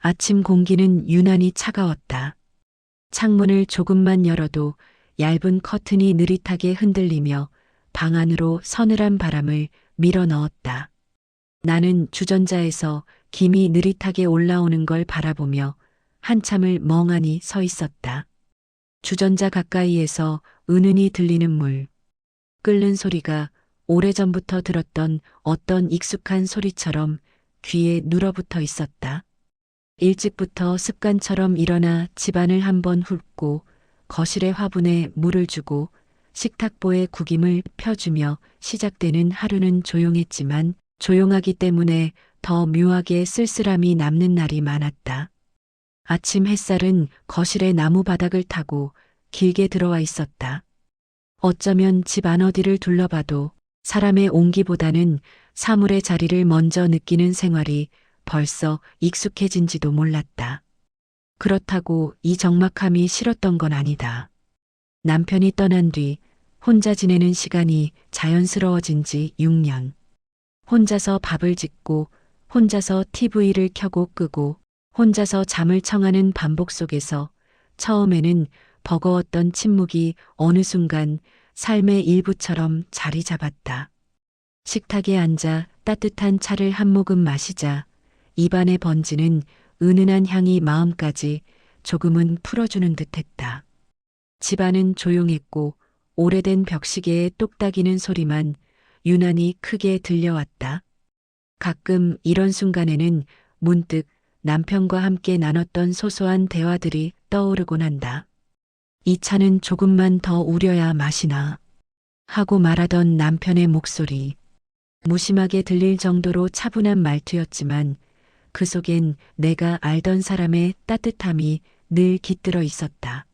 아침 공기는 유난히 차가웠다. 창문을 조금만 열어도 얇은 커튼이 느릿하게 흔들리며 방 안으로 서늘한 바람을 밀어 넣었다. 나는 주전자에서 김이 느릿하게 올라오는 걸 바라보며 한참을 멍하니 서 있었다. 주전자 가까이에서 은은히 들리는 물, 끓는 소리가 오래전부터 들었던 어떤 익숙한 소리처럼 귀에 눌어붙어 있었다. 일찍부터 습관처럼 일어나 집안을 한번 훑고 거실의 화분에 물을 주고 식탁보에 국임을 펴주며 시작되는 하루는 조용했지만 조용하기 때문에 더 묘하게 쓸쓸함이 남는 날이 많았다. 아침 햇살은 거실의 나무 바닥을 타고 길게 들어와 있었다. 어쩌면 집 안 어디를 둘러봐도 사람의 온기보다는 사물의 자리를 먼저 느끼는 생활이 벌써 익숙해진지도 몰랐다. 그렇다고 이 적막함이 싫었던 건 아니다. 남편이 떠난 뒤 혼자 지내는 시간이 자연스러워진 지 6년. 혼자서 밥을 짓고 혼자서 TV를 켜고 끄고 혼자서 잠을 청하는 반복 속에서 처음에는 버거웠던 침묵이 어느 순간 삶의 일부처럼 자리 잡았다. 식탁에 앉아 따뜻한 차를 한 모금 마시자 입안에 번지는 은은한 향이 마음까지 조금은 풀어주는 듯했다. 집안은 조용했고 오래된 벽시계의 똑딱이는 소리만 유난히 크게 들려왔다. 가끔 이런 순간에는 문득 남편과 함께 나눴던 소소한 대화들이 떠오르곤 한다. 이 차는 조금만 더 우려야 마시나 하고 말하던 남편의 목소리. 무심하게 들릴 정도로 차분한 말투였지만 그 속엔 내가 알던 사람의 따뜻함이 늘 깃들어 있었다.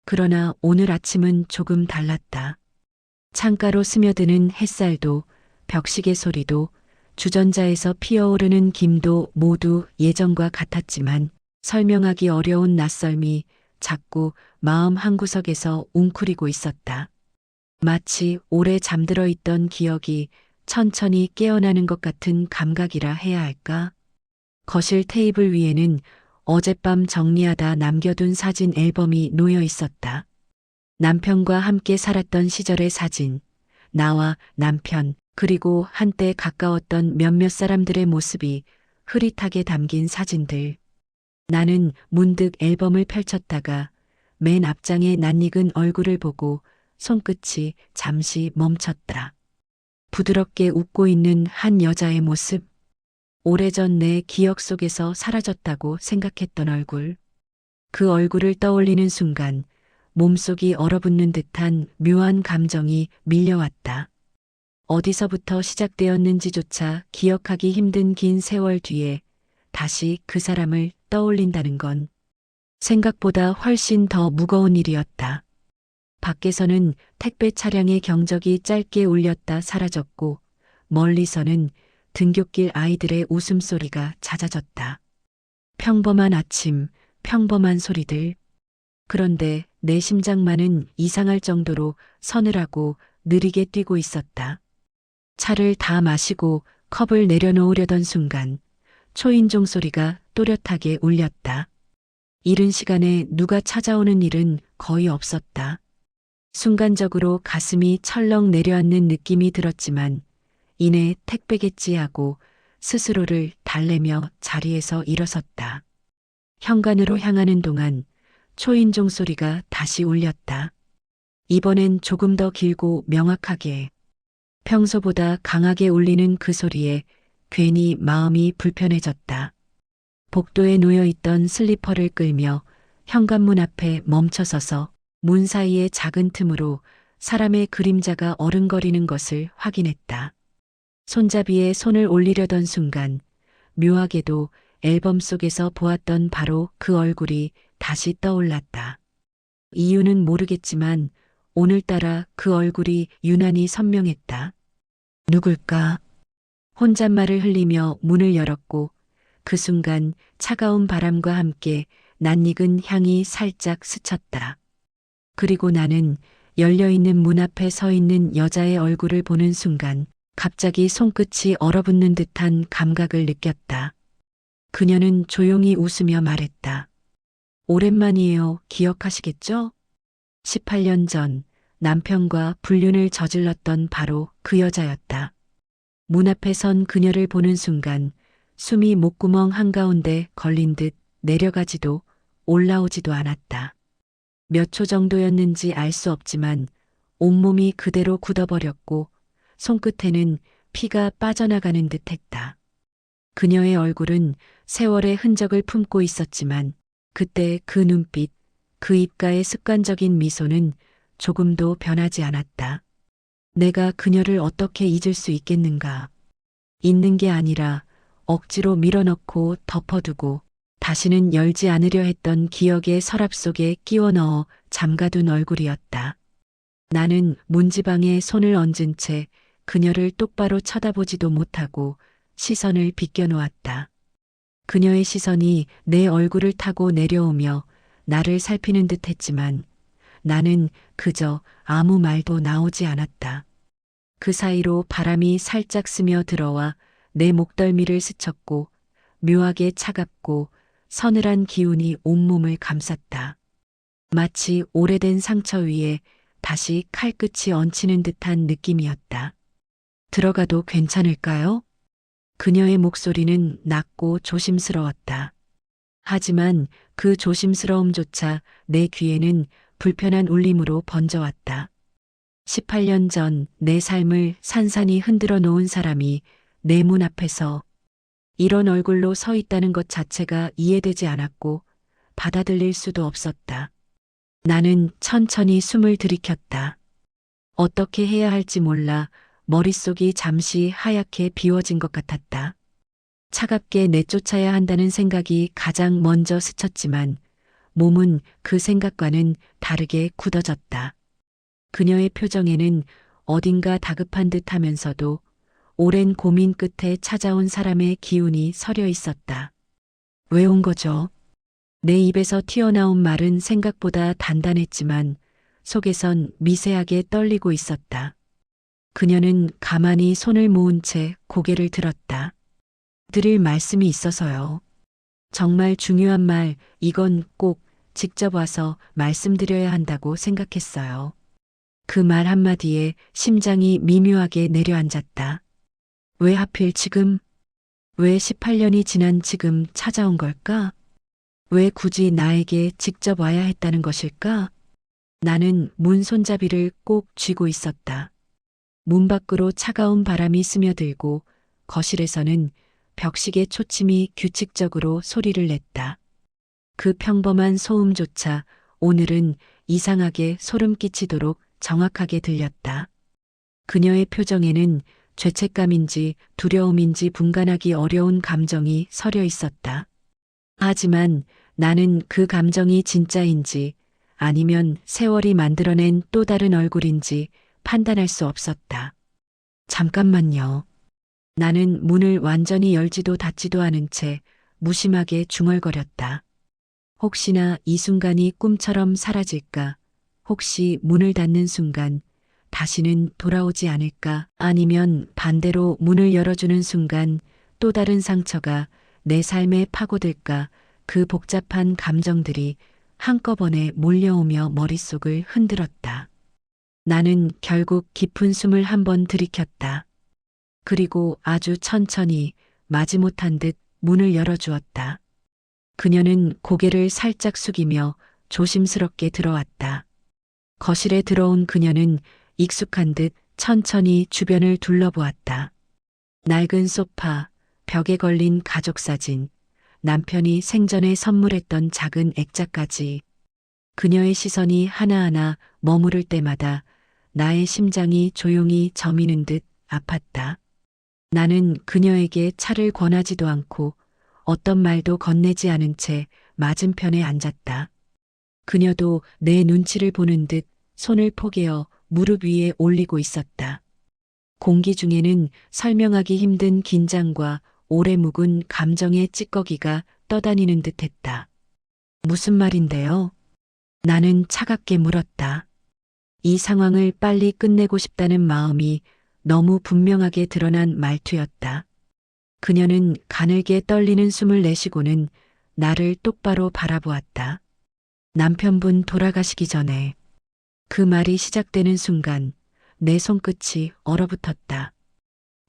그러나 오늘 아침은 조금 달랐다. 창가로 스며드는 햇살도 벽시계 소리도 주전자에서 피어오르는 김도 모두 예전과 같았지만 설명하기 어려운 낯설미 자꾸 마음 한구석에서 웅크리고 있었다. 마치 오래 잠들어 있던 기억이 천천히 깨어나는 것 같은 감각이라 해야 할까? 거실 테이블 위에는 어젯밤 정리하다 남겨둔 사진 앨범이 놓여 있었다. 남편과 함께 살았던 시절의 사진, 나와 남편, 그리고 한때 가까웠던 몇몇 사람들의 모습이 흐릿하게 담긴 사진들. 나는 문득 앨범을 펼쳤다가 맨 앞장에 낯익은 얼굴을 보고 손끝이 잠시 멈췄다. 부드럽게 웃고 있는 한 여자의 모습. 오래전 내 기억 속에서 사라졌다고 생각했던 얼굴. 그 얼굴을 떠올리는 순간 몸속이 얼어붙는 듯한 묘한 감정이 밀려왔다. 어디서부터 시작되었는지조차 기억하기 힘든 긴 세월 뒤에 다시 그 사람을 떠올린다는 건 생각보다 훨씬 더 무거운 일이었다. 밖에서는 택배 차량의 경적이 짧게 울렸다 사라졌고 멀리서는 등굣길 아이들의 웃음소리가 잦아졌다. 평범한 아침, 평범한 소리들. 그런데 내 심장만은 이상할 정도로 서늘하고 느리게 뛰고 있었다. 차를 다 마시고 컵을 내려놓으려던 순간 초인종 소리가 또렷하게 울렸다. 이른 시간에 누가 찾아오는 일은 거의 없었다. 순간적으로 가슴이 철렁 내려앉는 느낌이 들었지만 이내 택배겠지 하고 스스로를 달래며 자리에서 일어섰다. 현관으로 향하는 동안 초인종 소리가 다시 울렸다. 이번엔 조금 더 길고 명확하게. 평소보다 강하게 울리는 그 소리에 괜히 마음이 불편해졌다. 복도에 놓여있던 슬리퍼를 끌며 현관문 앞에 멈춰서서 문 사이의 작은 틈으로 사람의 그림자가 어른거리는 것을 확인했다. 손잡이에 손을 올리려던 순간 묘하게도 앨범 속에서 보았던 바로 그 얼굴이 다시 떠올랐다. 이유는 모르겠지만 오늘따라 그 얼굴이 유난히 선명했다. 누굴까? 혼잣말을 흘리며 문을 열었고 그 순간 차가운 바람과 함께 낯익은 향이 살짝 스쳤다. 그리고 나는 열려있는 문 앞에 서 있는 여자의 얼굴을 보는 순간 갑자기 손끝이 얼어붙는 듯한 감각을 느꼈다. 그녀는 조용히 웃으며 말했다. 오랜만이에요. 기억하시겠죠? 18년 전 남편과 불륜을 저질렀던 바로 그 여자였다. 문 앞에 선 그녀를 보는 순간 숨이 목구멍 한가운데 걸린 듯 내려가지도 올라오지도 않았다. 몇 초 정도였는지 알 수 없지만 온몸이 그대로 굳어버렸고 손끝에는 피가 빠져나가는 듯 했다. 그녀의 얼굴은 세월의 흔적을 품고 있었지만 그때 그 눈빛, 그 입가의 습관적인 미소는 조금도 변하지 않았다. 내가 그녀를 어떻게 잊을 수 있겠는가. 잊는 게 아니라 억지로 밀어넣고 덮어두고 다시는 열지 않으려 했던 기억의 서랍 속에 끼워 넣어 잠가둔 얼굴이었다. 나는 문지방에 손을 얹은 채 그녀를 똑바로 쳐다보지도 못하고 시선을 비껴놓았다. 그녀의 시선이 내 얼굴을 타고 내려오며 나를 살피는 듯 했지만 나는 그저 아무 말도 나오지 않았다. 그 사이로 바람이 살짝 스며들어와 내 목덜미를 스쳤고 묘하게 차갑고 서늘한 기운이 온몸을 감쌌다. 마치 오래된 상처 위에 다시 칼끝이 얹히는 듯한 느낌이었다. 들어가도 괜찮을까요? 그녀의 목소리는 낮고 조심스러웠다. 하지만 그 조심스러움조차 내 귀에는 불편한 울림으로 번져왔다. 18년 전 내 삶을 산산이 흔들어 놓은 사람이 내 문 앞에서 이런 얼굴로 서 있다는 것 자체가 이해되지 않았고 받아들일 수도 없었다. 나는 천천히 숨을 들이켰다. 어떻게 해야 할지 몰라 머릿속이 잠시 하얗게 비워진 것 같았다. 차갑게 내쫓아야 한다는 생각이 가장 먼저 스쳤지만 몸은 그 생각과는 다르게 굳어졌다. 그녀의 표정에는 어딘가 다급한 듯 하면서도 오랜 고민 끝에 찾아온 사람의 기운이 서려 있었다. 왜 온 거죠? 내 입에서 튀어나온 말은 생각보다 단단했지만 속에선 미세하게 떨리고 있었다. 그녀는 가만히 손을 모은 채 고개를 들었다. 드릴 말씀이 있어서요. 정말 중요한 말, 이건 꼭 직접 와서 말씀드려야 한다고 생각했어요. 그 말 한마디에 심장이 미묘하게 내려앉았다. 왜 하필 지금? 왜 18년이 지난 지금 찾아온 걸까? 왜 굳이 나에게 직접 와야 했다는 것일까? 나는 문 손잡이를 꼭 쥐고 있었다. 문 밖으로 차가운 바람이 스며들고 거실에서는 벽시계 초침이 규칙적으로 소리를 냈다. 그 평범한 소음조차 오늘은 이상하게 소름 끼치도록 정확하게 들렸다. 그녀의 표정에는 죄책감인지 두려움인지 분간하기 어려운 감정이 서려 있었다. 하지만 나는 그 감정이 진짜인지 아니면 세월이 만들어낸 또 다른 얼굴인지 판단할 수 없었다. 잠깐만요. 나는 문을 완전히 열지도 닫지도 않은 채 무심하게 중얼거렸다. 혹시나 이 순간이 꿈처럼 사라질까? 혹시 문을 닫는 순간 다시는 돌아오지 않을까? 아니면 반대로 문을 열어주는 순간 또 다른 상처가 내 삶에 파고들까? 그 복잡한 감정들이 한꺼번에 몰려오며 머릿속을 흔들었다. 나는 결국 깊은 숨을 한번 들이켰다. 그리고 아주 천천히 마지못한 듯 문을 열어주었다. 그녀는 고개를 살짝 숙이며 조심스럽게 들어왔다. 거실에 들어온 그녀는 익숙한 듯 천천히 주변을 둘러보았다. 낡은 소파, 벽에 걸린 가족 사진, 남편이 생전에 선물했던 작은 액자까지 그녀의 시선이 하나하나 머무를 때마다 나의 심장이 조용히 저미는 듯 아팠다. 나는 그녀에게 차를 권하지도 않고 어떤 말도 건네지 않은 채 맞은편에 앉았다. 그녀도 내 눈치를 보는 듯 손을 포개어 무릎 위에 올리고 있었다. 공기 중에는 설명하기 힘든 긴장과 오래 묵은 감정의 찌꺼기가 떠다니는 듯했다. 무슨 말인데요? 나는 차갑게 물었다. 이 상황을 빨리 끝내고 싶다는 마음이 너무 분명하게 드러난 말투였다. 그녀는 가늘게 떨리는 숨을 내쉬고는 나를 똑바로 바라보았다. 남편분 돌아가시기 전에. 그 말이 시작되는 순간 내 손끝이 얼어붙었다.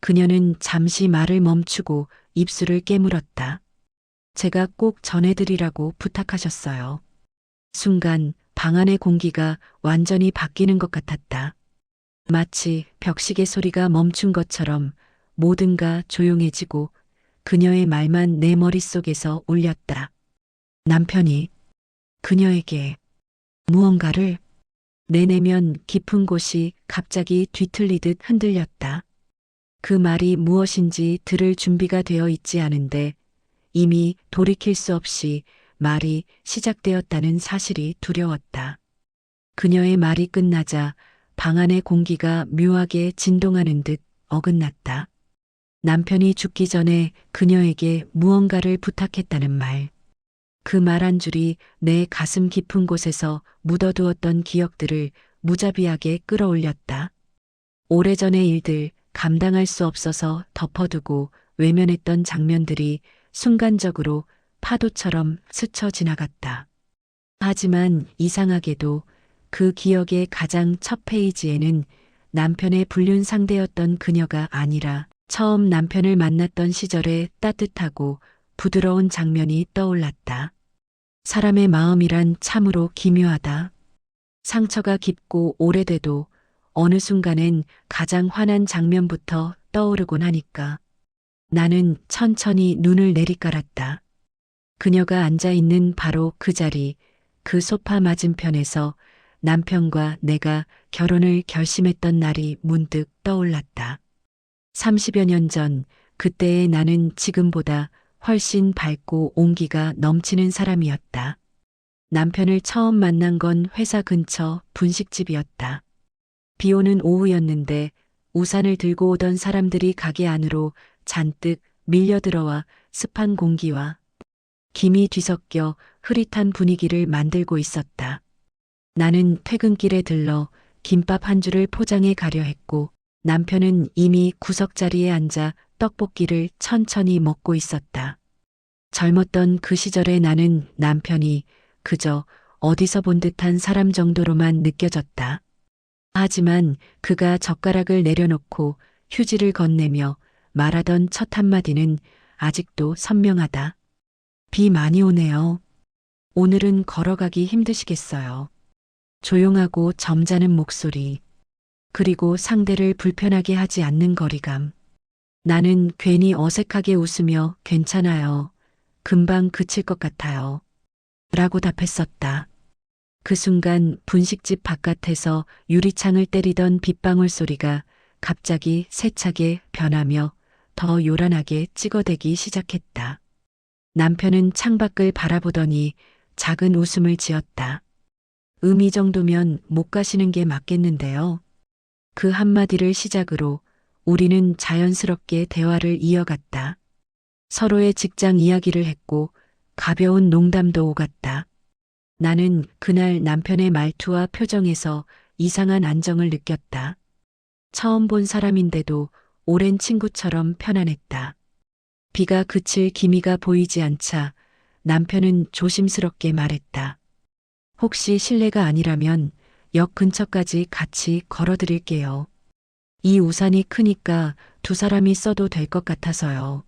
그녀는 잠시 말을 멈추고 입술을 깨물었다. 제가 꼭 전해드리라고 부탁하셨어요. 순간 방 안의 공기가 완전히 바뀌는 것 같았다. 마치 벽시계 소리가 멈춘 것처럼 모든가 조용해지고 그녀의 말만 내 머릿속에서 울렸다. 남편이 그녀에게 무언가를. 내 내면 깊은 곳이 갑자기 뒤틀리듯 흔들렸다. 그 말이 무엇인지 들을 준비가 되어 있지 않은데 이미 돌이킬 수 없이 말이 시작되었다는 사실이 두려웠다. 그녀의 말이 끝나자 방 안의 공기가 묘하게 진동하는 듯 어긋났다. 남편이 죽기 전에 그녀에게 무언가를 부탁했다는 말. 그 말 한 줄이 내 가슴 깊은 곳에서 묻어두었던 기억들을 무자비하게 끌어올렸다. 오래전의 일들, 감당할 수 없어서 덮어두고 외면했던 장면들이 순간적으로 파도처럼 스쳐 지나갔다. 하지만 이상하게도 그 기억의 가장 첫 페이지에는 남편의 불륜 상대였던 그녀가 아니라 처음 남편을 만났던 시절의 따뜻하고 부드러운 장면이 떠올랐다. 사람의 마음이란 참으로 기묘하다. 상처가 깊고 오래돼도 어느 순간엔 가장 환한 장면부터 떠오르곤 하니까. 나는 천천히 눈을 내리깔았다. 그녀가 앉아 있는 바로 그 자리, 그 소파 맞은편에서 남편과 내가 결혼을 결심했던 날이 문득 떠올랐다. 30여 년 전, 그때의 나는 지금보다 훨씬 밝고 온기가 넘치는 사람이었다. 남편을 처음 만난 건 회사 근처 분식집이었다. 비 오는 오후였는데 우산을 들고 오던 사람들이 가게 안으로 잔뜩 밀려들어와 습한 공기와 김이 뒤섞여 흐릿한 분위기를 만들고 있었다. 나는 퇴근길에 들러 김밥 한 줄을 포장해 가려 했고 남편은 이미 구석자리에 앉아 떡볶이를 천천히 먹고 있었다. 젊었던 그 시절의 나는 남편이 그저 어디서 본 듯한 사람 정도로만 느껴졌다. 하지만 그가 젓가락을 내려놓고 휴지를 건네며 말하던 첫 한마디는 아직도 선명하다. 비 많이 오네요. 오늘은 걸어가기 힘드시겠어요. 조용하고 점잖은 목소리. 그리고 상대를 불편하게 하지 않는 거리감. 나는 괜히 어색하게 웃으며 괜찮아요. 금방 그칠 것 같아요. 라고 답했었다. 그 순간 분식집 바깥에서 유리창을 때리던 빗방울 소리가 갑자기 세차게 변하며 더 요란하게 찍어대기 시작했다. 남편은 창밖을 바라보더니 작은 웃음을 지었다. 이 정도면 못 가시는 게 맞겠는데요. 그 한마디를 시작으로 우리는 자연스럽게 대화를 이어갔다. 서로의 직장 이야기를 했고 가벼운 농담도 오갔다. 나는 그날 남편의 말투와 표정에서 이상한 안정을 느꼈다. 처음 본 사람인데도 오랜 친구처럼 편안했다. 비가 그칠 기미가 보이지 않자 남편은 조심스럽게 말했다. 혹시 실례가 아니라면 역 근처까지 같이 걸어드릴게요. 이 우산이 크니까 두 사람이 써도 될 것 같아서요.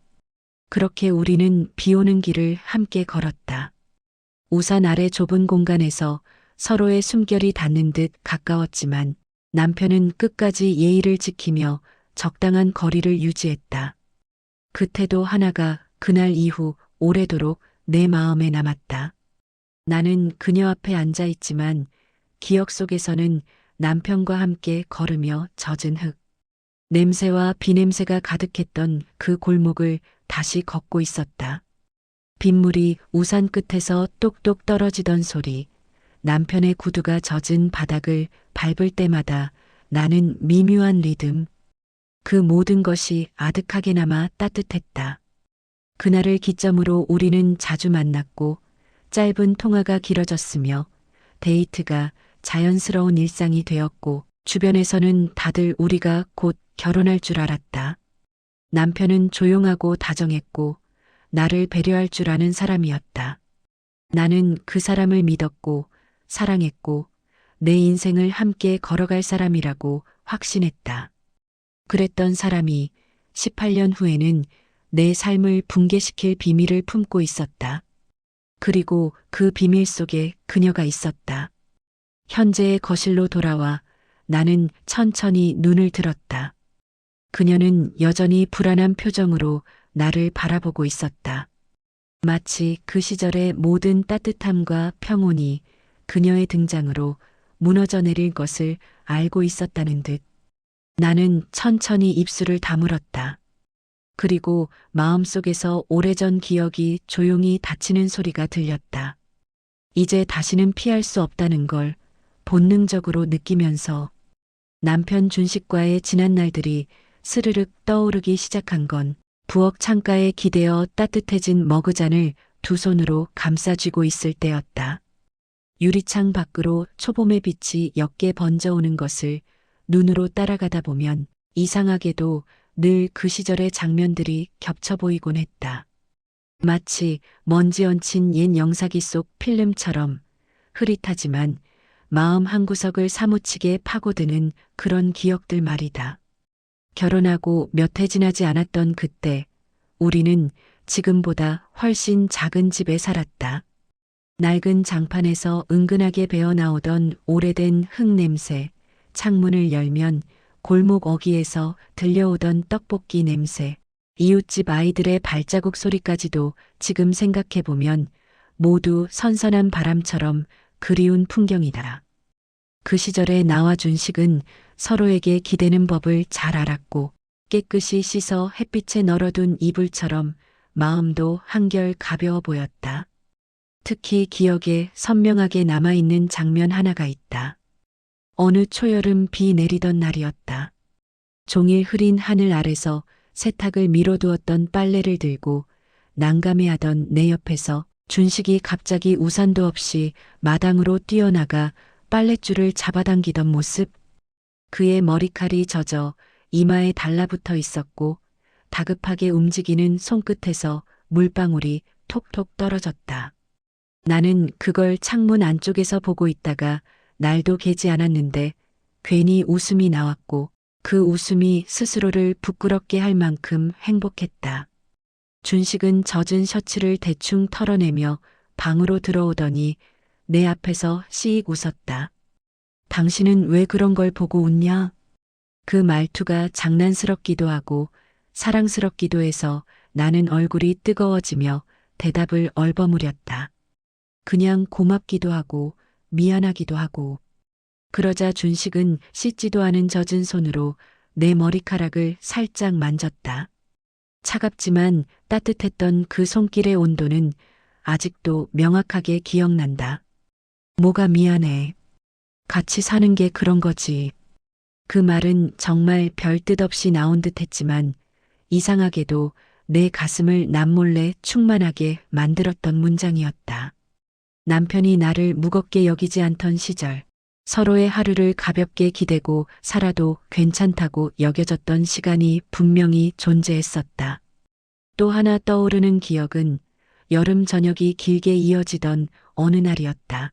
그렇게 우리는 비 오는 길을 함께 걸었다. 우산 아래 좁은 공간에서 서로의 숨결이 닿는 듯 가까웠지만 남편은 끝까지 예의를 지키며 적당한 거리를 유지했다. 그 태도 하나가 그날 이후 오래도록 내 마음에 남았다. 나는 그녀 앞에 앉아 있지만 기억 속에서는 남편과 함께 걸으며 젖은 흙, 냄새와 비냄새가 가득했던 그 골목을 다시 걷고 있었다. 빗물이 우산 끝에서 똑똑 떨어지던 소리, 남편의 구두가 젖은 바닥을 밟을 때마다 나는 미묘한 리듬, 그 모든 것이 아득하게 남아 따뜻했다. 그날을 기점으로 우리는 자주 만났고 짧은 통화가 길어졌으며 데이트가 자연스러운 일상이 되었고 주변에서는 다들 우리가 곧 결혼할 줄 알았다. 남편은 조용하고 다정했고 나를 배려할 줄 아는 사람이었다. 나는 그 사람을 믿었고 사랑했고 내 인생을 함께 걸어갈 사람이라고 확신했다. 그랬던 사람이 18년 후에는 내 삶을 붕괴시킬 비밀을 품고 있었다. 그리고 그 비밀 속에 그녀가 있었다. 현재의 거실로 돌아와 나는 천천히 눈을 들었다. 그녀는 여전히 불안한 표정으로 나를 바라보고 있었다. 마치 그 시절의 모든 따뜻함과 평온이 그녀의 등장으로 무너져 내릴 것을 알고 있었다는 듯. 나는 천천히 입술을 다물었다. 그리고 마음속에서 오래전 기억이 조용히 닫히는 소리가 들렸다. 이제 다시는 피할 수 없다는 걸 본능적으로 느끼면서 남편 준식과의 지난 날들이 스르륵 떠오르기 시작한 건 부엌 창가에 기대어 따뜻해진 머그잔을 두 손으로 감싸쥐고 있을 때였다. 유리창 밖으로 초봄의 빛이 옅게 번져오는 것을 눈으로 따라가다 보면 이상하게도 늘 그 시절의 장면들이 겹쳐 보이곤 했다. 마치 먼지 얹힌 옛 영사기 속 필름처럼 흐릿하지만 마음 한구석을 사무치게 파고드는 그런 기억들 말이다. 결혼하고 몇 해 지나지 않았던 그때 우리는 지금보다 훨씬 작은 집에 살았다. 낡은 장판에서 은근하게 배어 나오던 오래된 흙 냄새, 창문을 열면 골목 어귀에서 들려오던 떡볶이 냄새, 이웃집 아이들의 발자국 소리까지도 지금 생각해보면 모두 선선한 바람처럼 그리운 풍경이다. 그 시절의 나와 준식은 서로에게 기대는 법을 잘 알았고 깨끗이 씻어 햇빛에 널어둔 이불처럼 마음도 한결 가벼워 보였다. 특히 기억에 선명하게 남아있는 장면 하나가 있다. 어느 초여름 비 내리던 날이었다. 종일 흐린 하늘 아래서 세탁을 미뤄두었던 빨래를 들고 난감해하던 내 옆에서 준식이 갑자기 우산도 없이 마당으로 뛰어나가 빨랫줄을 잡아당기던 모습. 그의 머리칼이 젖어 이마에 달라붙어 있었고 다급하게 움직이는 손끝에서 물방울이 톡톡 떨어졌다. 나는 그걸 창문 안쪽에서 보고 있다가 날도 개지 않았는데 괜히 웃음이 나왔고 그 웃음이 스스로를 부끄럽게 할 만큼 행복했다. 준식은 젖은 셔츠를 대충 털어내며 방으로 들어오더니 내 앞에서 씩 웃었다. 당신은 왜 그런 걸 보고 웃냐? 그 말투가 장난스럽기도 하고 사랑스럽기도 해서 나는 얼굴이 뜨거워지며 대답을 얼버무렸다. 그냥 고맙기도 하고 미안하기도 하고. 그러자 준식은 씻지도 않은 젖은 손으로 내 머리카락을 살짝 만졌다. 차갑지만 따뜻했던 그 손길의 온도는 아직도 명확하게 기억난다. 뭐가 미안해. 같이 사는 게 그런 거지. 그 말은 정말 별 뜻 없이 나온 듯 했지만 이상하게도 내 가슴을 남몰래 충만하게 만들었던 문장이었다. 남편이 나를 무겁게 여기지 않던 시절, 서로의 하루를 가볍게 기대고 살아도 괜찮다고 여겨졌던 시간이 분명히 존재했었다. 또 하나 떠오르는 기억은 여름 저녁이 길게 이어지던 어느 날이었다.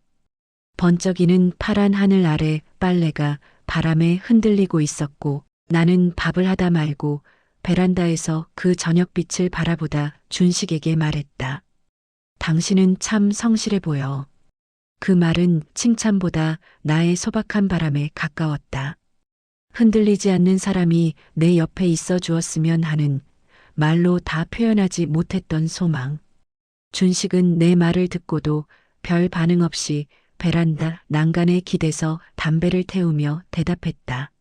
번쩍이는 파란 하늘 아래 빨래가 바람에 흔들리고 있었고 나는 밥을 하다 말고 베란다에서 그 저녁빛을 바라보다 준식에게 말했다. 당신은 참 성실해 보여. 그 말은 칭찬보다 나의 소박한 바람에 가까웠다. 흔들리지 않는 사람이 내 옆에 있어 주었으면 하는 말로 다 표현하지 못했던 소망. 준식은 내 말을 듣고도 별 반응 없이 베란다 난간에 기대서 담배를 태우며 대답했다.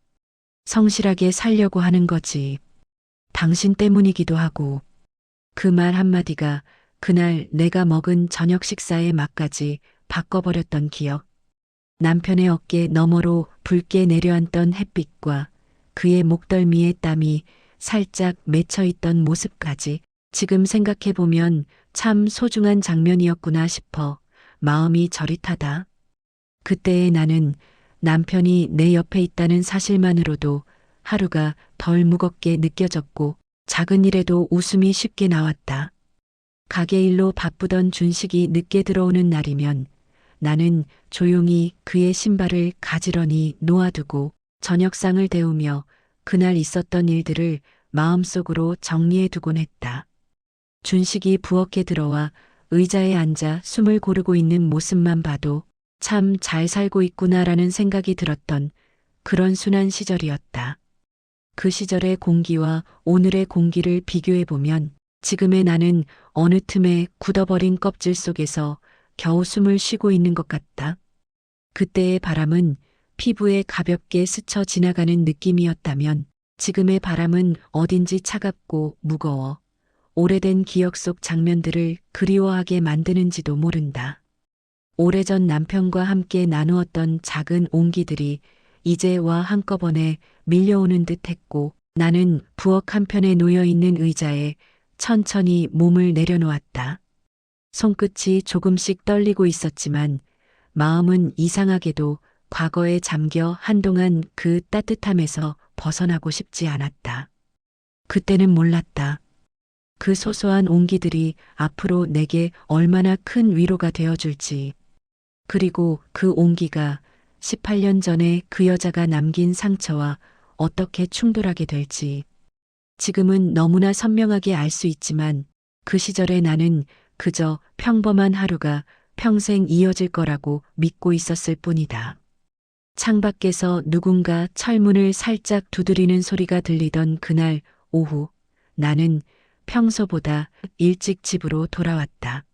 성실하게 살려고 하는 거지. 당신 때문이기도 하고. 그 말 한마디가 그날 내가 먹은 저녁 식사의 맛까지 바꿔버렸던 기억. 남편의 어깨 너머로 붉게 내려앉던 햇빛과 그의 목덜미의 땀이 살짝 맺혀있던 모습까지 지금 생각해보면 참 소중한 장면이었구나 싶어 마음이 저릿하다. 그때의 나는 남편이 내 옆에 있다는 사실만으로도 하루가 덜 무겁게 느껴졌고 작은 일에도 웃음이 쉽게 나왔다. 가게 일로 바쁘던 준식이 늦게 들어오는 날이면 나는 조용히 그의 신발을 가지런히 놓아두고 저녁상을 데우며 그날 있었던 일들을 마음속으로 정리해두곤 했다. 준식이 부엌에 들어와 의자에 앉아 숨을 고르고 있는 모습만 봐도 참 잘 살고 있구나라는 생각이 들었던 그런 순한 시절이었다. 그 시절의 공기와 오늘의 공기를 비교해보면 지금의 나는 어느 틈에 굳어버린 껍질 속에서 겨우 숨을 쉬고 있는 것 같다. 그때의 바람은 피부에 가볍게 스쳐 지나가는 느낌이었다면 지금의 바람은 어딘지 차갑고 무거워 오래된 기억 속 장면들을 그리워하게 만드는지도 모른다. 오래전 남편과 함께 나누었던 작은 온기들이 이제와 한꺼번에 밀려오는 듯 했고 나는 부엌 한편에 놓여 있는 의자에 천천히 몸을 내려놓았다. 손끝이 조금씩 떨리고 있었지만 마음은 이상하게도 과거에 잠겨 한동안 그 따뜻함에서 벗어나고 싶지 않았다. 그때는 몰랐다. 그 소소한 온기들이 앞으로 내게 얼마나 큰 위로가 되어줄지. 그리고 그 온기가 18년 전에 그 여자가 남긴 상처와 어떻게 충돌하게 될지. 지금은 너무나 선명하게 알 수 있지만 그 시절에 나는 그저 평범한 하루가 평생 이어질 거라고 믿고 있었을 뿐이다. 창밖에서 누군가 철문을 살짝 두드리는 소리가 들리던 그날 오후 나는 평소보다 일찍 집으로 돌아왔다.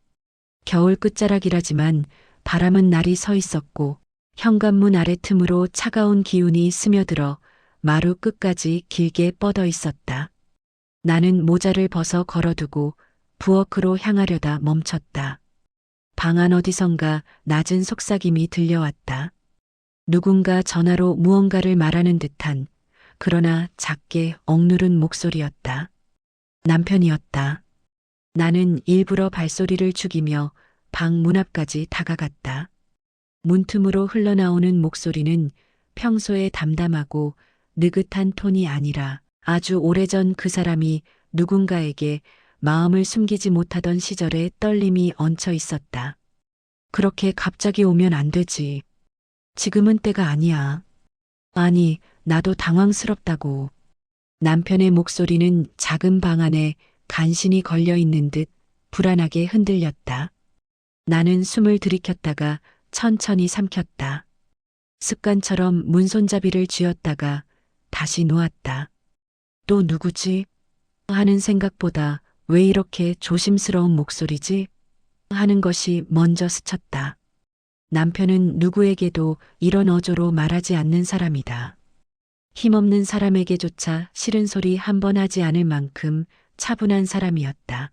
겨울 끝자락이라지만 바람은 날이 서 있었고 현관문 아래 틈으로 차가운 기운이 스며들어 마루 끝까지 길게 뻗어 있었다. 나는 모자를 벗어 걸어두고 부엌으로 향하려다 멈췄다. 방 안 어디선가 낮은 속삭임이 들려왔다. 누군가 전화로 무언가를 말하는 듯한 그러나 작게 억누른 목소리였다. 남편이었다. 나는 일부러 발소리를 죽이며 방 문 앞까지 다가갔다. 문틈으로 흘러나오는 목소리는 평소에 담담하고 느긋한 톤이 아니라 아주 오래전 그 사람이 누군가에게 마음을 숨기지 못하던 시절의 떨림이 얹혀 있었다. 그렇게 갑자기 오면 안 되지. 지금은 때가 아니야. 아니, 나도 당황스럽다고. 남편의 목소리는 작은 방 안에 간신히 걸려 있는 듯 불안하게 흔들렸다. 나는 숨을 들이켰다가 천천히 삼켰다. 습관처럼 문손잡이를 쥐었다가 다시 놓았다. 또 누구지? 하는 생각보다 왜 이렇게 조심스러운 목소리지? 하는 것이 먼저 스쳤다. 남편은 누구에게도 이런 어조로 말하지 않는 사람이다. 힘없는 사람에게조차 싫은 소리 한 번 하지 않을 만큼 차분한 사람이었다.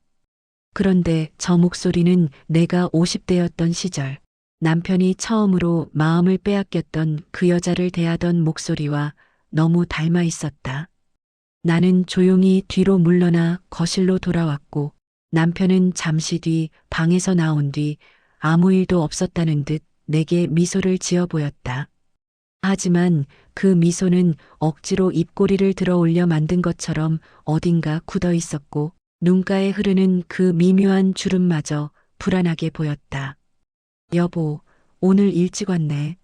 그런데 저 목소리는 내가 50대였던 시절 남편이 처음으로 마음을 빼앗겼던 그 여자를 대하던 목소리와 너무 닮아 있었다. 나는 조용히 뒤로 물러나 거실로 돌아왔고 남편은 잠시 뒤 방에서 나온 뒤 아무 일도 없었다는 듯 내게 미소를 지어 보였다. 하지만 그 미소는 억지로 입꼬리를 들어 올려 만든 것처럼 어딘가 굳어 있었고 눈가에 흐르는 그 미묘한 주름마저 불안하게 보였다. 여보, 오늘 일찍 왔네.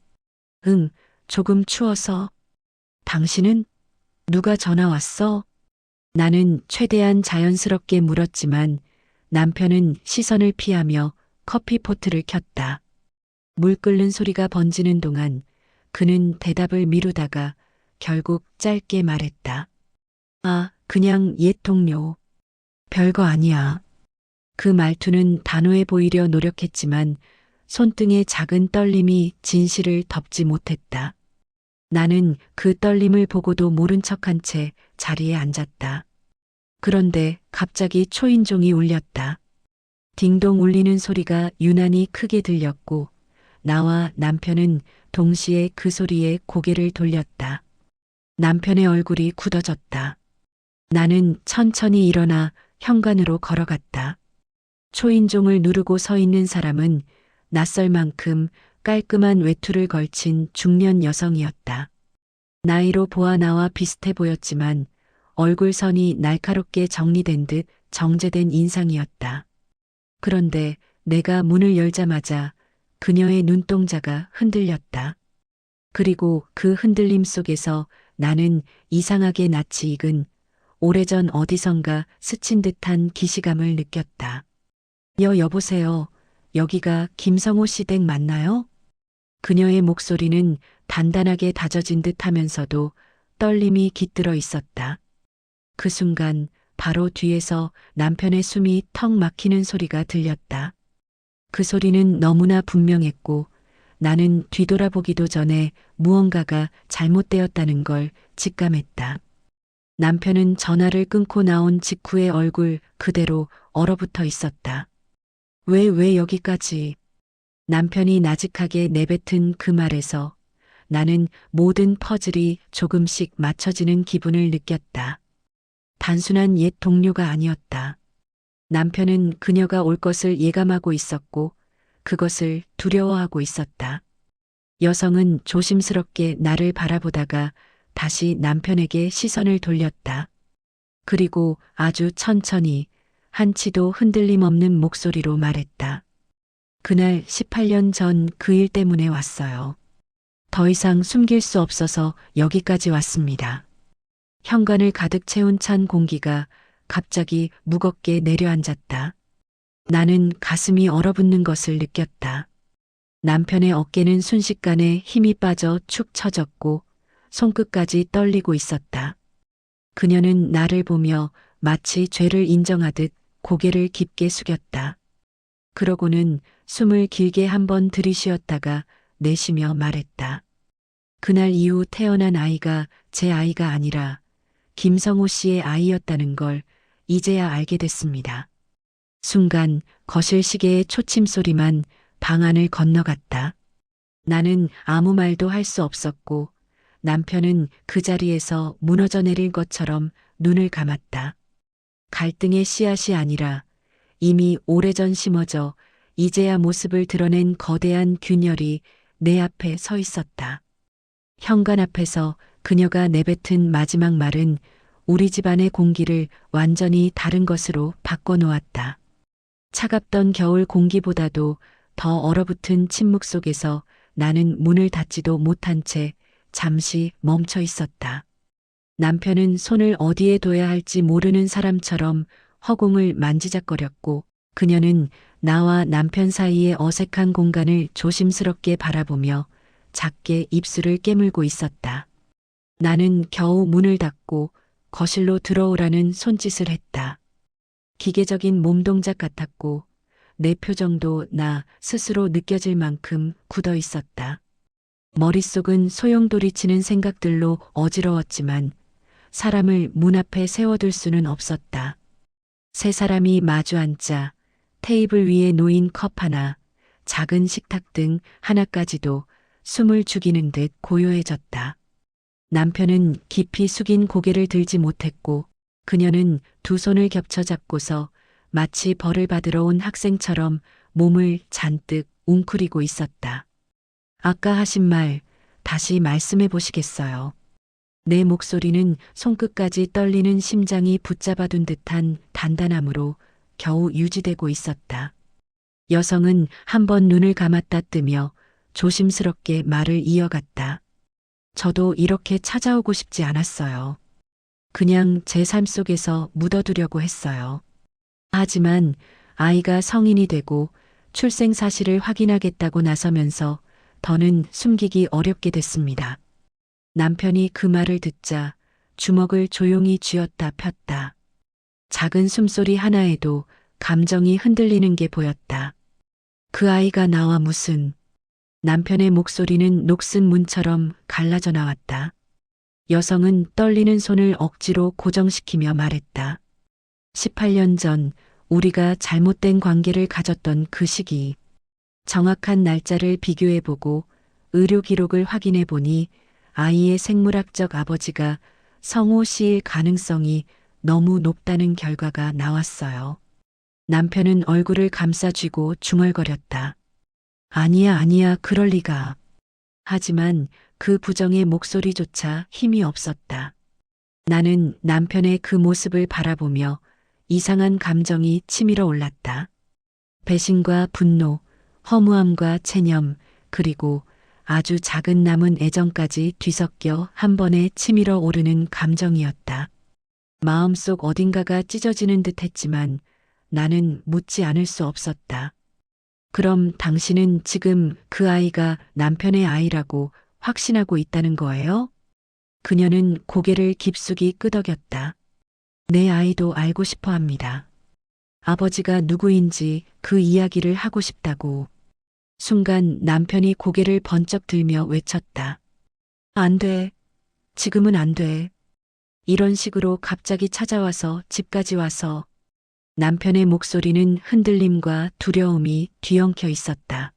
응, 조금 추워서. 당신은? 누가 전화 왔어? 나는 최대한 자연스럽게 물었지만 남편은 시선을 피하며 커피포트를 켰다. 물 끓는 소리가 번지는 동안 그는 대답을 미루다가 결국 짧게 말했다. 아, 그냥 옛 동료. 별거 아니야. 그 말투는 단호해 보이려 노력했지만 손등의 작은 떨림이 진실을 덮지 못했다. 나는 그 떨림을 보고도 모른 척한 채 자리에 앉았다. 그런데 갑자기 초인종이 울렸다. 딩동 울리는 소리가 유난히 크게 들렸고 나와 남편은 동시에 그 소리에 고개를 돌렸다. 남편의 얼굴이 굳어졌다. 나는 천천히 일어나 현관으로 걸어갔다. 초인종을 누르고 서 있는 사람은 낯설 만큼 깔끔한 외투를 걸친 중년 여성이었다. 나이로 보아 나와 비슷해 보였지만 얼굴선이 날카롭게 정리된 듯 정제된 인상이었다. 그런데 내가 문을 열자마자 그녀의 눈동자가 흔들렸다. 그리고 그 흔들림 속에서 나는 이상하게 낯이 익은 오래전 어디선가 스친 듯한 기시감을 느꼈다. 여보세요. 여기가 김성호 씨 댁 맞나요? 그녀의 목소리는 단단하게 다져진 듯 하면서도 떨림이 깃들어 있었다. 그 순간 바로 뒤에서 남편의 숨이 턱 막히는 소리가 들렸다. 그 소리는 너무나 분명했고 나는 뒤돌아보기도 전에 무언가가 잘못되었다는 걸 직감했다. 남편은 전화를 끊고 나온 직후의 얼굴 그대로 얼어붙어 있었다. 왜 여기까지? 남편이 나직하게 내뱉은 그 말에서 나는 모든 퍼즐이 조금씩 맞춰지는 기분을 느꼈다. 단순한 옛 동료가 아니었다. 남편은 그녀가 올 것을 예감하고 있었고 그것을 두려워하고 있었다. 여성은 조심스럽게 나를 바라보다가 다시 남편에게 시선을 돌렸다. 그리고 아주 천천히 한치도 흔들림 없는 목소리로 말했다. 그날 18년 전 그 일 때문에 왔어요. 더 이상 숨길 수 없어서 여기까지 왔습니다. 현관을 가득 채운 찬 공기가 갑자기 무겁게 내려앉았다. 나는 가슴이 얼어붙는 것을 느꼈다. 남편의 어깨는 순식간에 힘이 빠져 축 처졌고 손끝까지 떨리고 있었다. 그녀는 나를 보며 마치 죄를 인정하듯 고개를 깊게 숙였다. 그러고는 숨을 길게 한번 들이쉬었다가 내쉬며 말했다. 그날 이후 태어난 아이가 제 아이가 아니라 김성호 씨의 아이였다는 걸 이제야 알게 됐습니다. 순간 거실 시계의 초침 소리만 방 안을 건너갔다. 나는 아무 말도 할 수 없었고 남편은 그 자리에서 무너져 내릴 것처럼 눈을 감았다. 갈등의 씨앗이 아니라 이미 오래전 심어져 이제야 모습을 드러낸 거대한 균열이 내 앞에 서 있었다. 현관 앞에서 그녀가 내뱉은 마지막 말은 우리 집안의 공기를 완전히 다른 것으로 바꿔놓았다. 차갑던 겨울 공기보다도 더 얼어붙은 침묵 속에서 나는 문을 닫지도 못한 채 잠시 멈춰 있었다. 남편은 손을 어디에 둬야 할지 모르는 사람처럼 허공을 만지작거렸고 그녀는 나와 남편 사이의 어색한 공간을 조심스럽게 바라보며 작게 입술을 깨물고 있었다. 나는 겨우 문을 닫고 거실로 들어오라는 손짓을 했다. 기계적인 몸동작 같았고 내 표정도 나 스스로 느껴질 만큼 굳어 있었다. 머릿속은 소용돌이치는 생각들로 어지러웠지만 사람을 문 앞에 세워둘 수는 없었다. 세 사람이 마주 앉자 테이블 위에 놓인 컵 하나, 작은 식탁 등 하나까지도 숨을 죽이는 듯 고요해졌다. 남편은 깊이 숙인 고개를 들지 못했고 그녀는 두 손을 겹쳐 잡고서 마치 벌을 받으러 온 학생처럼 몸을 잔뜩 웅크리고 있었다. 아까 하신 말 다시 말씀해 보시겠어요? 내 목소리는 손끝까지 떨리는 심장이 붙잡아둔 듯한 단단함으로 겨우 유지되고 있었다. 여성은 한 번 눈을 감았다 뜨며 조심스럽게 말을 이어갔다. 저도 이렇게 찾아오고 싶지 않았어요. 그냥 제 삶 속에서 묻어두려고 했어요. 하지만 아이가 성인이 되고 출생 사실을 확인하겠다고 나서면서 더는 숨기기 어렵게 됐습니다. 남편이 그 말을 듣자 주먹을 조용히 쥐었다 폈다. 작은 숨소리 하나에도 감정이 흔들리는 게 보였다. 그 아이가 나와 무슨... 남편의 목소리는 녹슨 문처럼 갈라져 나왔다. 여성은 떨리는 손을 억지로 고정시키며 말했다. 18년 전 우리가 잘못된 관계를 가졌던 그 시기. 정확한 날짜를 비교해보고 의료 기록을 확인해보니 아이의 생물학적 아버지가 성호 씨일 가능성이 너무 높다는 결과가 나왔어요. 남편은 얼굴을 감싸쥐고 중얼거렸다. 아니야, 그럴 리가. 하지만 그 부정의 목소리조차 힘이 없었다. 나는 남편의 그 모습을 바라보며 이상한 감정이 치밀어 올랐다. 배신과 분노, 허무함과 체념, 그리고 아주 작은 남은 애정까지 뒤섞여 한 번에 치밀어 오르는 감정이었다. 마음속 어딘가가 찢어지는 듯 했지만 나는 묻지 않을 수 없었다. 그럼 당신은 지금 그 아이가 남편의 아이라고 확신하고 있다는 거예요? 그녀는 고개를 깊숙이 끄덕였다. 내 아이도 알고 싶어 합니다. 아버지가 누구인지 그 이야기를 하고 싶다고. 순간 남편이 고개를 번쩍 들며 외쳤다. 안 돼. 지금은 안 돼. 이런 식으로 갑자기 찾아와서 집까지 와서 남편의 목소리는 흔들림과 두려움이 뒤엉켜 있었다.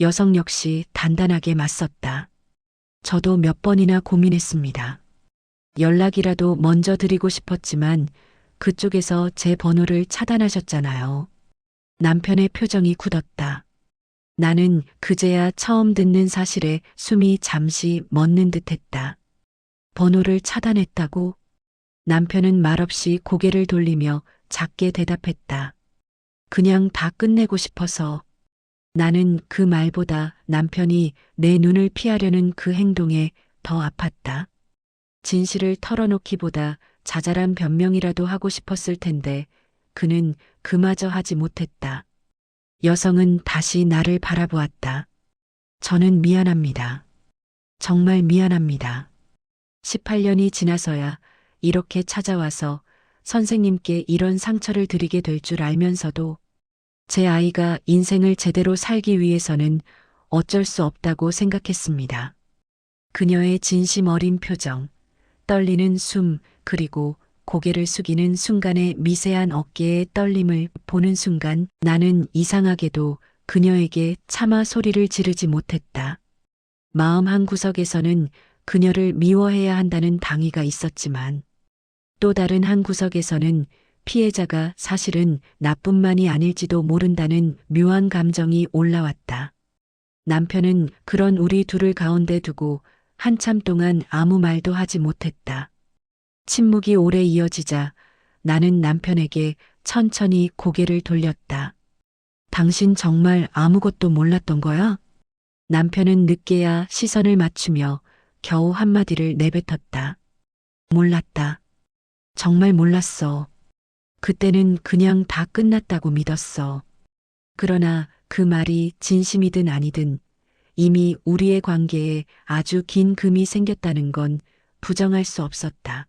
여성 역시 단단하게 맞섰다. 저도 몇 번이나 고민했습니다. 연락이라도 먼저 드리고 싶었지만 그쪽에서 제 번호를 차단하셨잖아요. 남편의 표정이 굳었다. 나는 그제야 처음 듣는 사실에 숨이 잠시 멎는 듯했다. 번호를 차단했다고? 남편은 말없이 고개를 돌리며 작게 대답했다. 그냥 다 끝내고 싶어서. 나는 그 말보다 남편이 내 눈을 피하려는 그 행동에 더 아팠다. 진실을 털어놓기보다 자잘한 변명이라도 하고 싶었을 텐데 그는 그마저 하지 못했다. 여성은 다시 나를 바라보았다. 저는 미안합니다. 정말 미안합니다. 18년이 지나서야 이렇게 찾아와서 선생님께 이런 상처를 드리게 될 줄 알면서도 제 아이가 인생을 제대로 살기 위해서는 어쩔 수 없다고 생각했습니다. 그녀의 진심 어린 표정, 떨리는 숨, 그리고 고개를 숙이는 순간의 미세한 어깨의 떨림을 보는 순간 나는 이상하게도 그녀에게 차마 소리를 지르지 못했다. 마음 한구석에서는 그녀를 미워해야 한다는 당위가 있었지만 또 다른 한구석에서는 피해자가 사실은 나뿐만이 아닐지도 모른다는 묘한 감정이 올라왔다. 남편은 그런 우리 둘을 가운데 두고 한참 동안 아무 말도 하지 못했다. 침묵이 오래 이어지자 나는 남편에게 천천히 고개를 돌렸다. 당신 정말 아무것도 몰랐던 거야? 남편은 늦게야 시선을 맞추며 겨우 한마디를 내뱉었다. 몰랐다. 정말 몰랐어. 그때는 그냥 다 끝났다고 믿었어. 그러나 그 말이 진심이든 아니든 이미 우리의 관계에 아주 긴 금이 생겼다는 건 부정할 수 없었다.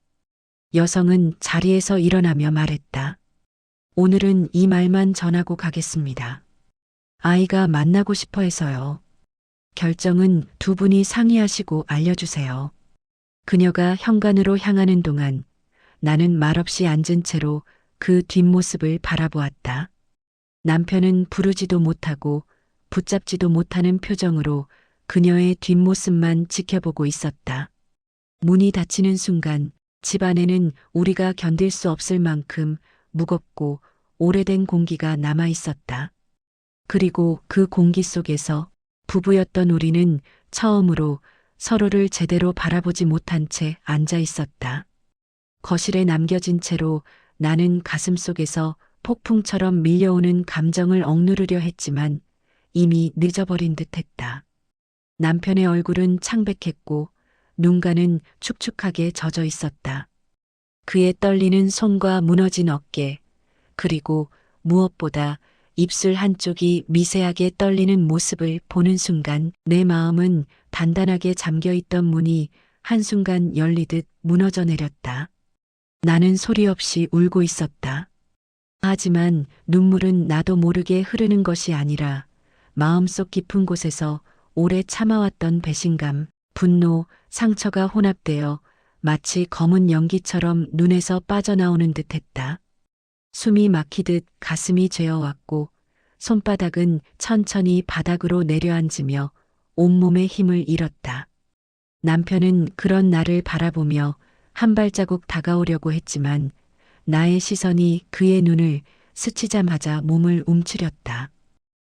여성은 자리에서 일어나며 말했다. 오늘은 이 말만 전하고 가겠습니다. 아이가 만나고 싶어 해서요. 결정은 두 분이 상의하시고 알려주세요. 그녀가 현관으로 향하는 동안 나는 말없이 앉은 채로 그 뒷모습을 바라보았다. 남편은 부르지도 못하고 붙잡지도 못하는 표정으로 그녀의 뒷모습만 지켜보고 있었다. 문이 닫히는 순간 집 안에는 우리가 견딜 수 없을 만큼 무겁고 오래된 공기가 남아 있었다. 그리고 그 공기 속에서 부부였던 우리는 처음으로 서로를 제대로 바라보지 못한 채 앉아 있었다. 거실에 남겨진 채로 나는 가슴 속에서 폭풍처럼 밀려오는 감정을 억누르려 했지만 이미 늦어버린 듯했다. 남편의 얼굴은 창백했고 눈가는 축축하게 젖어 있었다. 그의 떨리는 손과 무너진 어깨, 그리고 무엇보다 입술 한쪽이 미세하게 떨리는 모습을 보는 순간 내 마음은 단단하게 잠겨있던 문이 한순간 열리듯 무너져 내렸다. 나는 소리 없이 울고 있었다. 하지만 눈물은 나도 모르게 흐르는 것이 아니라 마음속 깊은 곳에서 오래 참아왔던 배신감, 분노, 상처가 혼합되어 마치 검은 연기처럼 눈에서 빠져나오는 듯했다. 숨이 막히듯 가슴이 죄어왔고 손바닥은 천천히 바닥으로 내려앉으며 온몸에 힘을 잃었다. 남편은 그런 나를 바라보며 한 발자국 다가오려고 했지만 나의 시선이 그의 눈을 스치자마자 몸을 움츠렸다.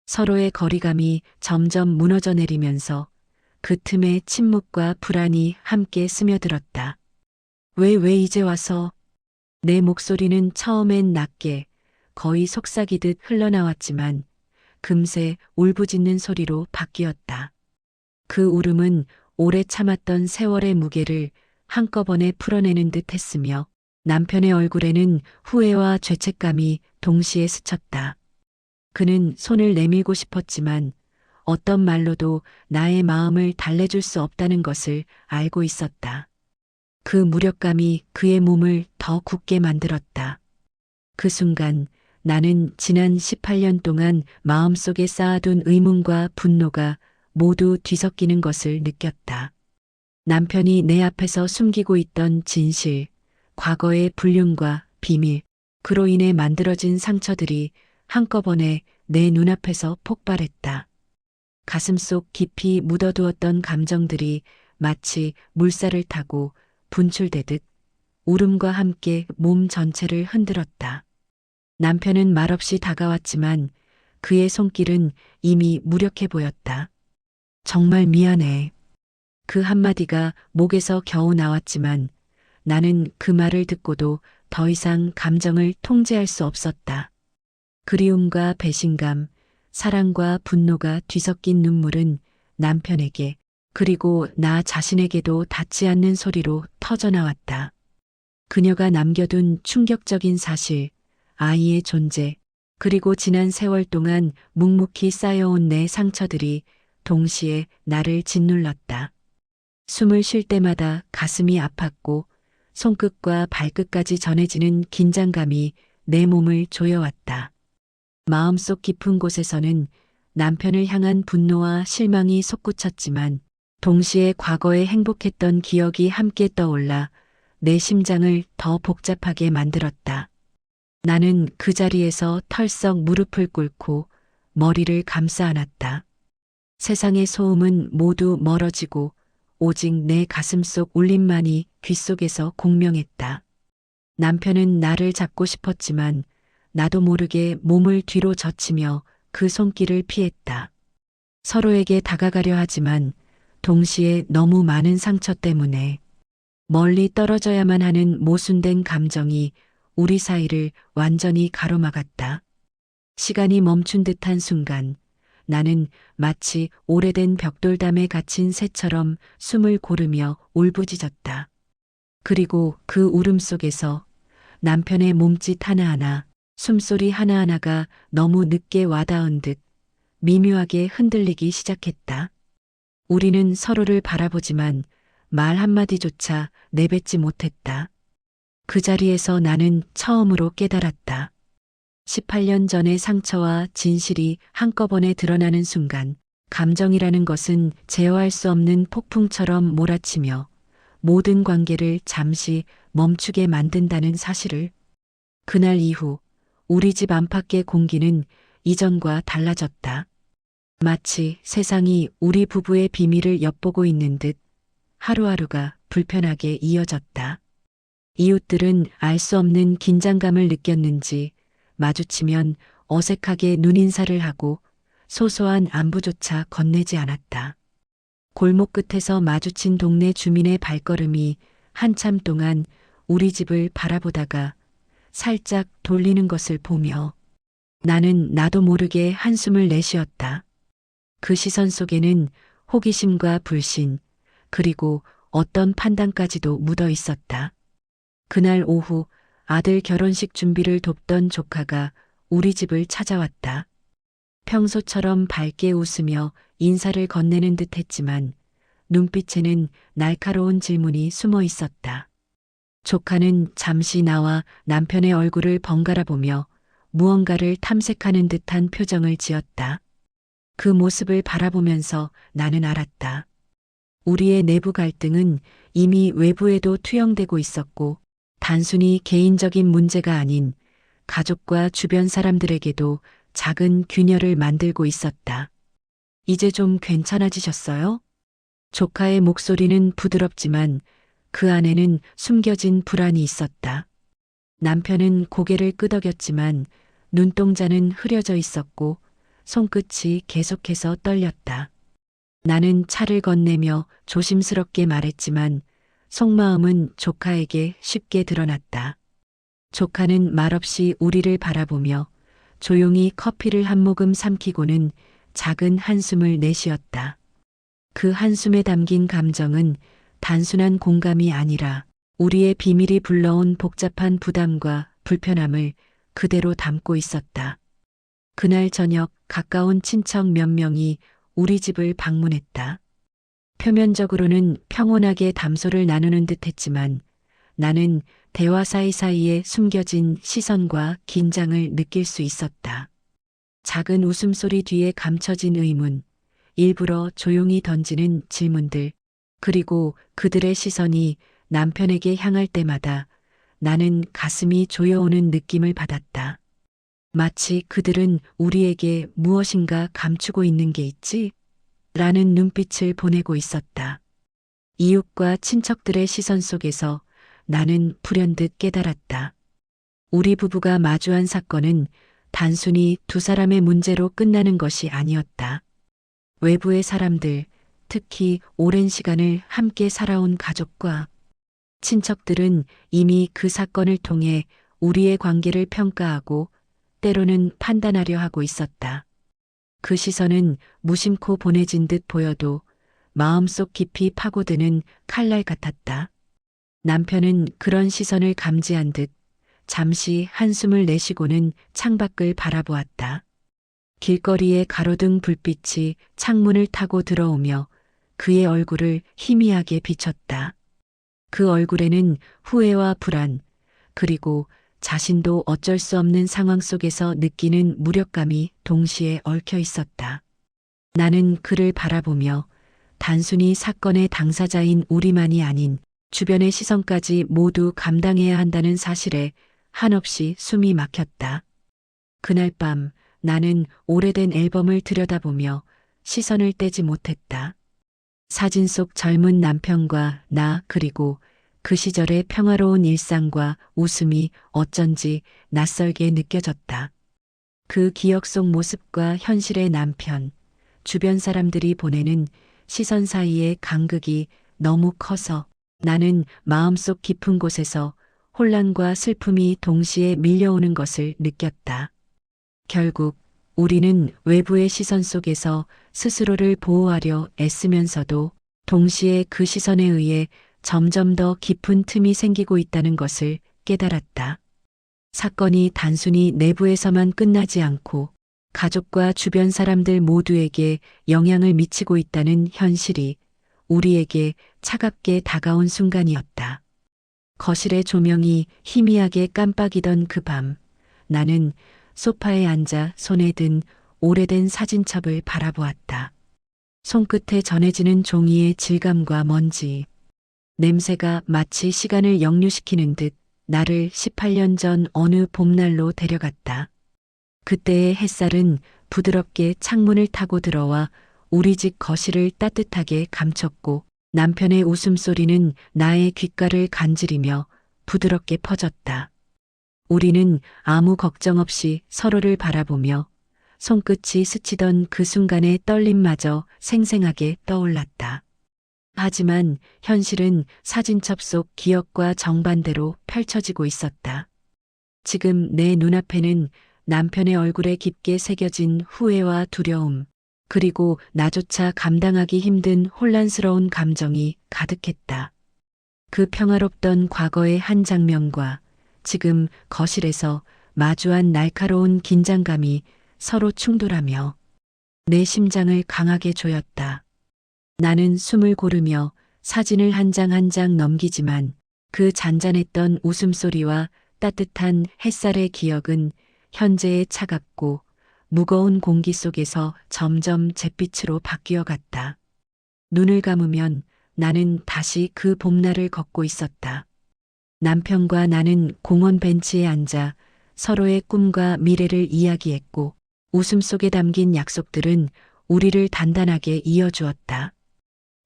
서로의 거리감이 점점 무너져 내리면서 그 틈에 침묵과 불안이 함께 스며들었다. 왜 이제 와서? 내 목소리는 처음엔 낮게, 거의 속삭이듯 흘러나왔지만 금세 울부짖는 소리로 바뀌었다. 그 울음은 오래 참았던 세월의 무게를 한꺼번에 풀어내는 듯 했으며 남편의 얼굴에는 후회와 죄책감이 동시에 스쳤다. 그는 손을 내밀고 싶었지만 어떤 말로도 나의 마음을 달래줄 수 없다는 것을 알고 있었다. 그 무력감이 그의 몸을 더 굳게 만들었다. 그 순간 나는 지난 18년 동안 마음속에 쌓아둔 의문과 분노가 모두 뒤섞이는 것을 느꼈다. 남편이 내 앞에서 숨기고 있던 진실, 과거의 불륜과 비밀, 그로 인해 만들어진 상처들이 한꺼번에 내 눈앞에서 폭발했다. 가슴속 깊이 묻어두었던 감정들이 마치 물살을 타고 분출되듯 울음과 함께 몸 전체를 흔들었다. 남편은 말없이 다가왔지만 그의 손길은 이미 무력해 보였다. 정말 미안해. 그 한마디가 목에서 겨우 나왔지만 나는 그 말을 듣고도 더 이상 감정을 통제할 수 없었다. 그리움과 배신감, 사랑과 분노가 뒤섞인 눈물은 남편에게 그리고 나 자신에게도 닿지 않는 소리로 터져나왔다. 그녀가 남겨둔 충격적인 사실, 아이의 존재, 그리고 지난 세월 동안 묵묵히 쌓여온 내 상처들이 동시에 나를 짓눌렀다. 숨을 쉴 때마다 가슴이 아팠고 손끝과 발끝까지 전해지는 긴장감이 내 몸을 조여왔다. 마음속 깊은 곳에서는 남편을 향한 분노와 실망이 솟구쳤지만 동시에 과거에 행복했던 기억이 함께 떠올라 내 심장을 더 복잡하게 만들었다. 나는 그 자리에서 털썩 무릎을 꿇고 머리를 감싸 안았다. 세상의 소음은 모두 멀어지고 오직 내 가슴속 울림만이 귓속에서 공명했다. 남편은 나를 잡고 싶었지만 나도 모르게 몸을 뒤로 젖히며 그 손길을 피했다. 서로에게 다가가려 하지만 동시에 너무 많은 상처 때문에 멀리 떨어져야만 하는 모순된 감정이 우리 사이를 완전히 가로막았다. 시간이 멈춘 듯한 순간 나는 마치 오래된 벽돌담에 갇힌 새처럼 숨을 고르며 울부짖었다. 그리고 그 울음 속에서 남편의 몸짓 하나하나, 숨소리 하나하나가 너무 늦게 와닿은 듯 미묘하게 흔들리기 시작했다. 우리는 서로를 바라보지만 말 한마디조차 내뱉지 못했다. 그 자리에서 나는 처음으로 깨달았다. 18년 전의 상처와 진실이 한꺼번에 드러나는 순간 감정이라는 것은 제어할 수 없는 폭풍처럼 몰아치며 모든 관계를 잠시 멈추게 만든다는 사실을. 그날 이후 우리 집 안팎의 공기는 이전과 달라졌다. 마치 세상이 우리 부부의 비밀을 엿보고 있는 듯 하루하루가 불편하게 이어졌다. 이웃들은 알 수 없는 긴장감을 느꼈는지 마주치면 어색하게 눈인사를 하고 소소한 안부조차 건네지 않았다. 골목 끝에서 마주친 동네 주민의 발걸음이 한참 동안 우리 집을 바라보다가 살짝 돌리는 것을 보며 나는 나도 모르게 한숨을 내쉬었다. 그 시선 속에는 호기심과 불신, 그리고 어떤 판단까지도 묻어 있었다. 그날 오후 아들 결혼식 준비를 돕던 조카가 우리 집을 찾아왔다. 평소처럼 밝게 웃으며 인사를 건네는 듯 했지만 눈빛에는 날카로운 질문이 숨어 있었다. 조카는 잠시 나와 남편의 얼굴을 번갈아 보며 무언가를 탐색하는 듯한 표정을 지었다. 그 모습을 바라보면서 나는 알았다. 우리의 내부 갈등은 이미 외부에도 투영되고 있었고 단순히 개인적인 문제가 아닌 가족과 주변 사람들에게도 작은 균열을 만들고 있었다. 이제 좀 괜찮아지셨어요? 조카의 목소리는 부드럽지만 그 안에는 숨겨진 불안이 있었다. 남편은 고개를 끄덕였지만 눈동자는 흐려져 있었고 손끝이 계속해서 떨렸다. 나는 차를 건네며 조심스럽게 말했지만 속마음은 조카에게 쉽게 드러났다. 조카는 말없이 우리를 바라보며 조용히 커피를 한 모금 삼키고는 작은 한숨을 내쉬었다. 그 한숨에 담긴 감정은 단순한 공감이 아니라 우리의 비밀이 불러온 복잡한 부담과 불편함을 그대로 담고 있었다. 그날 저녁 가까운 친척 몇 명이 우리 집을 방문했다. 표면적으로는 평온하게 담소를 나누는 듯 했지만 나는 대화 사이사이에 숨겨진 시선과 긴장을 느낄 수 있었다. 작은 웃음소리 뒤에 감춰진 의문, 일부러 조용히 던지는 질문들, 그리고 그들의 시선이 남편에게 향할 때마다 나는 가슴이 조여오는 느낌을 받았다. 마치 그들은 우리에게 무엇인가 감추고 있는 게 있지? 라는 눈빛을 보내고 있었다. 이웃과 친척들의 시선 속에서 나는 불현듯 깨달았다. 우리 부부가 마주한 사건은 단순히 두 사람의 문제로 끝나는 것이 아니었다. 외부의 사람들, 특히 오랜 시간을 함께 살아온 가족과 친척들은 이미 그 사건을 통해 우리의 관계를 평가하고 때로는 판단하려 하고 있었다. 그 시선은 무심코 보내진 듯 보여도 마음속 깊이 파고드는 칼날 같았다. 남편은 그런 시선을 감지한 듯 잠시 한숨을 내쉬고는 창밖을 바라보았다. 길거리에 가로등 불빛이 창문을 타고 들어오며 그의 얼굴을 희미하게 비췄다. 그 얼굴에는 후회와 불안, 그리고 자신도 어쩔 수 없는 상황 속에서 느끼는 무력감이 동시에 얽혀 있었다. 나는 그를 바라보며 단순히 사건의 당사자인 우리만이 아닌 주변의 시선까지 모두 감당해야 한다는 사실에 한없이 숨이 막혔다. 그날 밤 나는 오래된 앨범을 들여다보며 시선을 떼지 못했다. 사진 속 젊은 남편과 나 그리고 그 시절의 평화로운 일상과 웃음이 어쩐지 낯설게 느껴졌다. 그 기억 속 모습과 현실의 남편, 주변 사람들이 보내는 시선 사이의 간극이 너무 커서 나는 마음속 깊은 곳에서 혼란과 슬픔이 동시에 밀려오는 것을 느꼈다. 결국 우리는 외부의 시선 속에서 스스로를 보호하려 애쓰면서도 동시에 그 시선에 의해 점점 더 깊은 틈이 생기고 있다는 것을 깨달았다. 사건이 단순히 내부에서만 끝나지 않고 가족과 주변 사람들 모두에게 영향을 미치고 있다는 현실이 우리에게 차갑게 다가온 순간이었다. 거실의 조명이 희미하게 깜빡이던 그 밤, 나는 소파에 앉아 손에 든 오래된 사진첩을 바라보았다. 손끝에 전해지는 종이의 질감과 먼지, 냄새가 마치 시간을 역류시키는 듯 나를 18년 전 어느 봄날로 데려갔다. 그때의 햇살은 부드럽게 창문을 타고 들어와 우리 집 거실을 따뜻하게 감췄고 남편의 웃음소리는 나의 귓가를 간지리며 부드럽게 퍼졌다. 우리는 아무 걱정 없이 서로를 바라보며 손끝이 스치던 그 순간의 떨림마저 생생하게 떠올랐다. 하지만 현실은 사진첩 속 기억과 정반대로 펼쳐지고 있었다. 지금 내 눈앞에는 남편의 얼굴에 깊게 새겨진 후회와 두려움, 그리고 나조차 감당하기 힘든 혼란스러운 감정이 가득했다. 그 평화롭던 과거의 한 장면과 지금 거실에서 마주한 날카로운 긴장감이 서로 충돌하며 내 심장을 강하게 조였다. 나는 숨을 고르며 사진을 한 장 한 장 넘기지만 그 잔잔했던 웃음소리와 따뜻한 햇살의 기억은 현재의 차갑고 무거운 공기 속에서 점점 잿빛으로 바뀌어 갔다. 눈을 감으면 나는 다시 그 봄날을 걷고 있었다. 남편과 나는 공원 벤치에 앉아 서로의 꿈과 미래를 이야기했고 웃음 속에 담긴 약속들은 우리를 단단하게 이어주었다.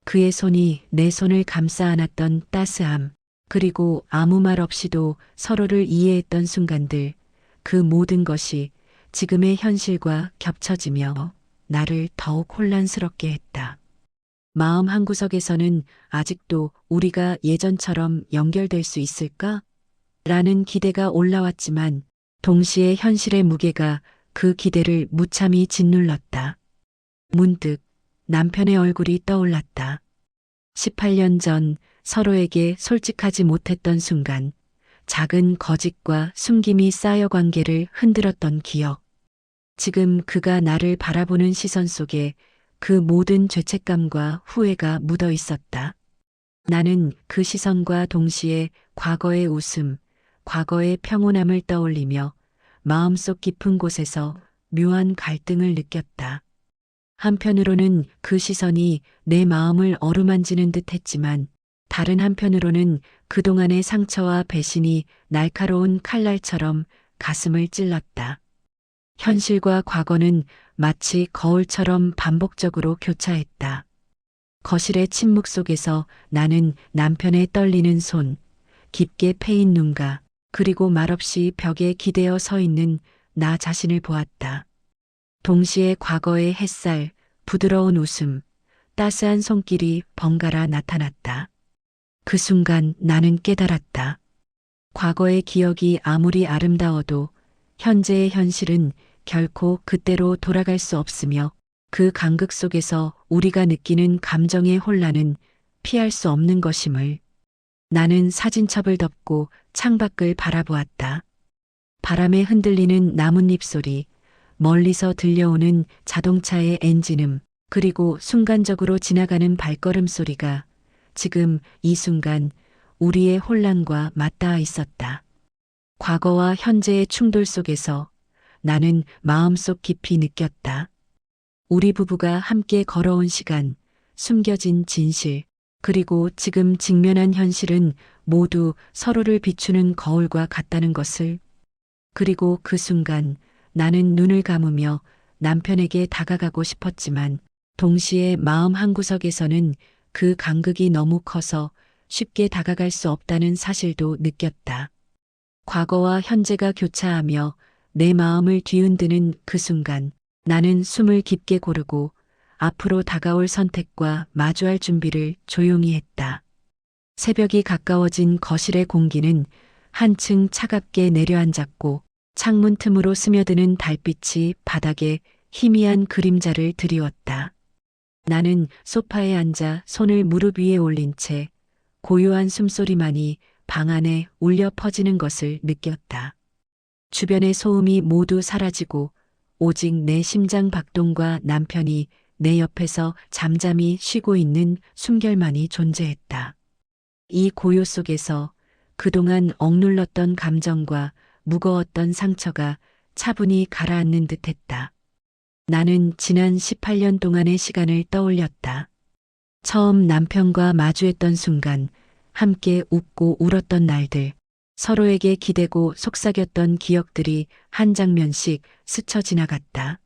그의 손이 내 손을 감싸 안았던 따스함, 그리고 아무 말 없이도 서로를 이해했던 순간들, 그 모든 것이 지금의 현실과 겹쳐지며 나를 더욱 혼란스럽게 했다. 마음 한구석에서는 아직도 우리가 예전처럼 연결될 수 있을까? 라는 기대가 올라왔지만 동시에 현실의 무게가 그 기대를 무참히 짓눌렀다. 문득 남편의 얼굴이 떠올랐다. 18년 전 서로에게 솔직하지 못했던 순간 작은 거짓과 숨김이 쌓여 관계를 흔들었던 기억. 지금 그가 나를 바라보는 시선 속에 그 모든 죄책감과 후회가 묻어 있었다. 나는 그 시선과 동시에 과거의 웃음, 과거의 평온함을 떠올리며 마음속 깊은 곳에서 묘한 갈등을 느꼈다. 한편으로는 그 시선이 내 마음을 어루만지는 듯 했지만 다른 한편으로는 그동안의 상처와 배신이 날카로운 칼날처럼 가슴을 찔렀다. 현실과 과거는 마치 거울처럼 반복적으로 교차했다. 거실의 침묵 속에서 나는 남편의 떨리는 손, 깊게 패인 눈가, 그리고 말없이 벽에 기대어 서 있는 나 자신을 보았다. 동시에 과거의 햇살, 부드러운 웃음, 따스한 손길이 번갈아 나타났다. 그 순간 나는 깨달았다. 과거의 기억이 아무리 아름다워도 현재의 현실은 결코 그때로 돌아갈 수 없으며 그 간극 속에서 우리가 느끼는 감정의 혼란은 피할 수 없는 것임을. 나는 사진첩을 덮고 창밖을 바라보았다. 바람에 흔들리는 나뭇잎 소리, 멀리서 들려오는 자동차의 엔진음, 그리고 순간적으로 지나가는 발걸음 소리가 지금 이 순간 우리의 혼란과 맞닿아 있었다. 과거와 현재의 충돌 속에서 나는 마음속 깊이 느꼈다. 우리 부부가 함께 걸어온 시간, 숨겨진 진실, 그리고 지금 직면한 현실은 모두 서로를 비추는 거울과 같다는 것을. 그리고 그 순간 나는 눈을 감으며 남편에게 다가가고 싶었지만 동시에 마음 한구석에서는 그 간극이 너무 커서 쉽게 다가갈 수 없다는 사실도 느꼈다. 과거와 현재가 교차하며 내 마음을 뒤흔드는 그 순간 나는 숨을 깊게 고르고 앞으로 다가올 선택과 마주할 준비를 조용히 했다. 새벽이 가까워진 거실의 공기는 한층 차갑게 내려앉았고 창문 틈으로 스며드는 달빛이 바닥에 희미한 그림자를 드리웠다. 나는 소파에 앉아 손을 무릎 위에 올린 채 고요한 숨소리만이 방 안에 울려 퍼지는 것을 느꼈다. 주변의 소음이 모두 사라지고 오직 내 심장 박동과 남편이 내 옆에서 잠잠히 쉬고 있는 숨결만이 존재했다. 이 고요 속에서 그동안 억눌렀던 감정과 무거웠던 상처가 차분히 가라앉는 듯했다. 나는 지난 18년 동안의 시간을 떠올렸다. 처음 남편과 마주했던 순간, 함께 웃고 울었던 날들, 서로에게 기대고 속삭였던 기억들이 한 장면씩 스쳐 지나갔다.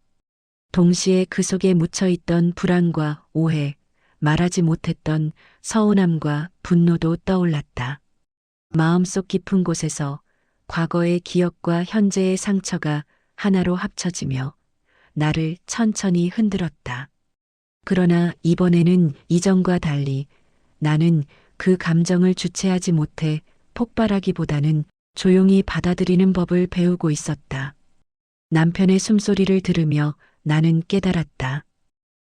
동시에 그 속에 묻혀있던 불안과 오해, 말하지 못했던 서운함과 분노도 떠올랐다. 마음속 깊은 곳에서 과거의 기억과 현재의 상처가 하나로 합쳐지며 나를 천천히 흔들었다. 그러나 이번에는 이전과 달리 나는 그 감정을 주체하지 못해 폭발하기보다는 조용히 받아들이는 법을 배우고 있었다. 남편의 숨소리를 들으며 나는 깨달았다.